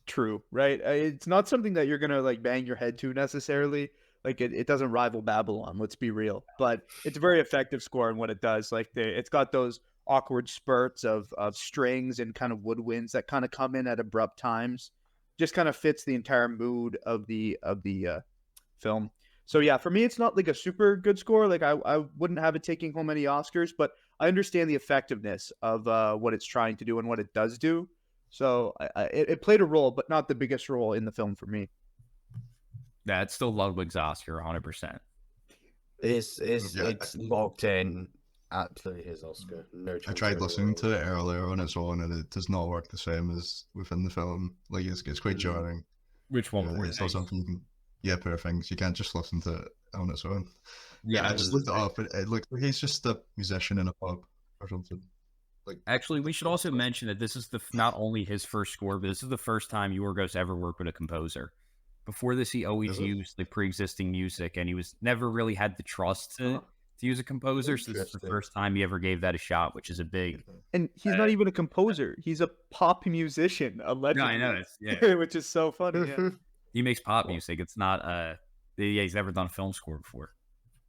true, right? It's not something that you're going to like bang your head to necessarily. Like it doesn't rival Babylon, let's be real. But it's a very effective score in what it does. Like it's got those awkward spurts of strings and kind of woodwinds that kind of come in at abrupt times. Just kind of fits the entire mood of the film. So yeah, for me, it's not like a super good score. Like I wouldn't have it taking home any Oscars, but I understand the effectiveness of what it's trying to do and what it does do. So it played a role, but not the biggest role in the film for me. Yeah, it's still Ludwig's Oscar, 100%. It's locked in. Absolutely his Oscar. No I tried listening to it earlier on its own, and it does not work the same as within the film. Like it's quite jarring. Which one? It's not something you can. Yeah, pair of things. You can't just listen to it on its own. Yeah, I just looked it up. It looks like he's just a musician in a pub or something. Like, actually, we should also mention that this is not only his first score, but this is the first time Yorgos ever worked with a composer. Before this, he always used the pre-existing music, and he was never really had the trust to use a composer. So this is the first time he ever gave that a shot, which is a big. And he's not even a composer; he's a pop musician, allegedly. No, I know. Yeah, which is so funny. Yeah. He makes pop music. It's not. He's never done a film score before.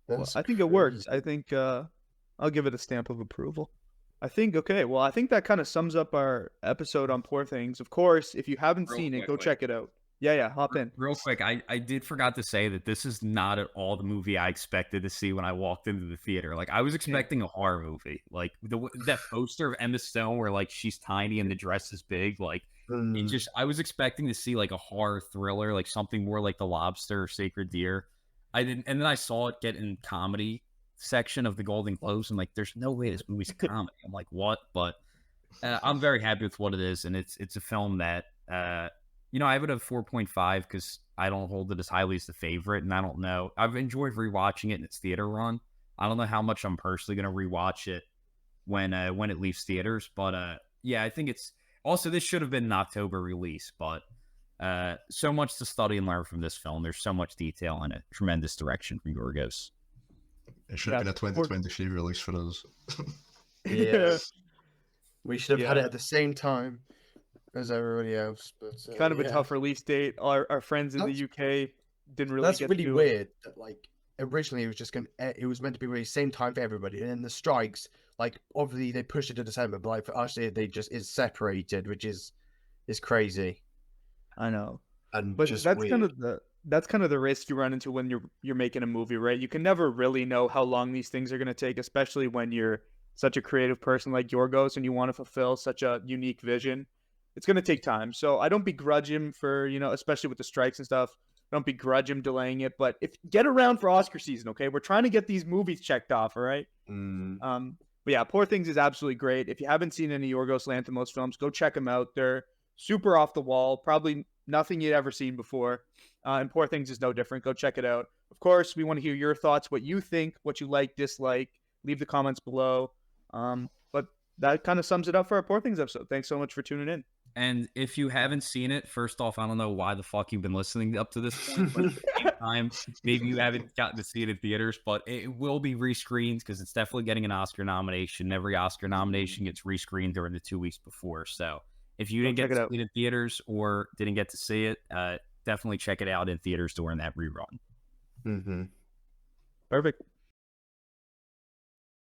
Well, I think it works. I think I'll give it a stamp of approval. I think okay. Well, I think that kind of sums up our episode on Poor Things. Of course, if you haven't seen it, go check it out. Yeah, hop in. Real quick, I did forgot to say that this is not at all the movie I expected to see when I walked into the theater. Like, I was expecting a horror movie. Like, that poster of Emma Stone where, like, she's tiny and the dress is big. Like, I was expecting to see, like, a horror thriller, like something more like The Lobster or Sacred Deer. I didn't, and then I saw it get in comedy section of the Golden Globes. I'm like, there's no way this movie's comedy. I'm like, what? But I'm very happy with what it is, and it's a film that I have it at 4.5 because I don't hold it as highly as the favorite, and I don't know. I've enjoyed rewatching it in its theater run. I don't know how much I'm personally going to rewatch it when it leaves theaters, but I think it's also, this should have been an October release, but so much to study and learn from this film. There's so much detail in it. Tremendous direction from Yorgos. It should have been a 2023 release for us. Yes. We should have had it at the same time as everybody else. But kind of a tough release date. Our friends in the UK didn't really That's get really to weird. That, like, originally it was it was meant to be released same time for everybody, and then the strikes, like, obviously they pushed it to December, but like for us they just is separated, which is crazy. I know. And but just that's weird. kind of the risk you run into when you're making a movie, right? You can never really know how long these things are going to take, especially when you're such a creative person like Yorgos and you want to fulfill such a unique vision. It's going to take time. So I don't begrudge him for, especially with the strikes and stuff. I don't begrudge him delaying it, but get around for Oscar season, okay? We're trying to get these movies checked off, all right? But yeah, Poor Things is absolutely great. If you haven't seen any Yorgos Lanthimos films, go check them out. They're super off the wall, probably nothing you'd ever seen before. And Poor Things is no different. Go check it out. Of course, we want to hear your thoughts, what you think, what you like, dislike. Leave the comments below. But that kind of sums it up for our Poor Things episode. Thanks so much for tuning in. And if you haven't seen it, first off, I don't know why the fuck you've been listening up to this point, but at the same time, maybe you haven't gotten to see it in theaters, but it will be rescreened because it's definitely getting an Oscar nomination. Every Oscar nomination gets rescreened during the 2 weeks before. So if you didn't get to see it in theaters or didn't get to see it, definitely check it out in theaters during that rerun. Mm-hmm. Perfect.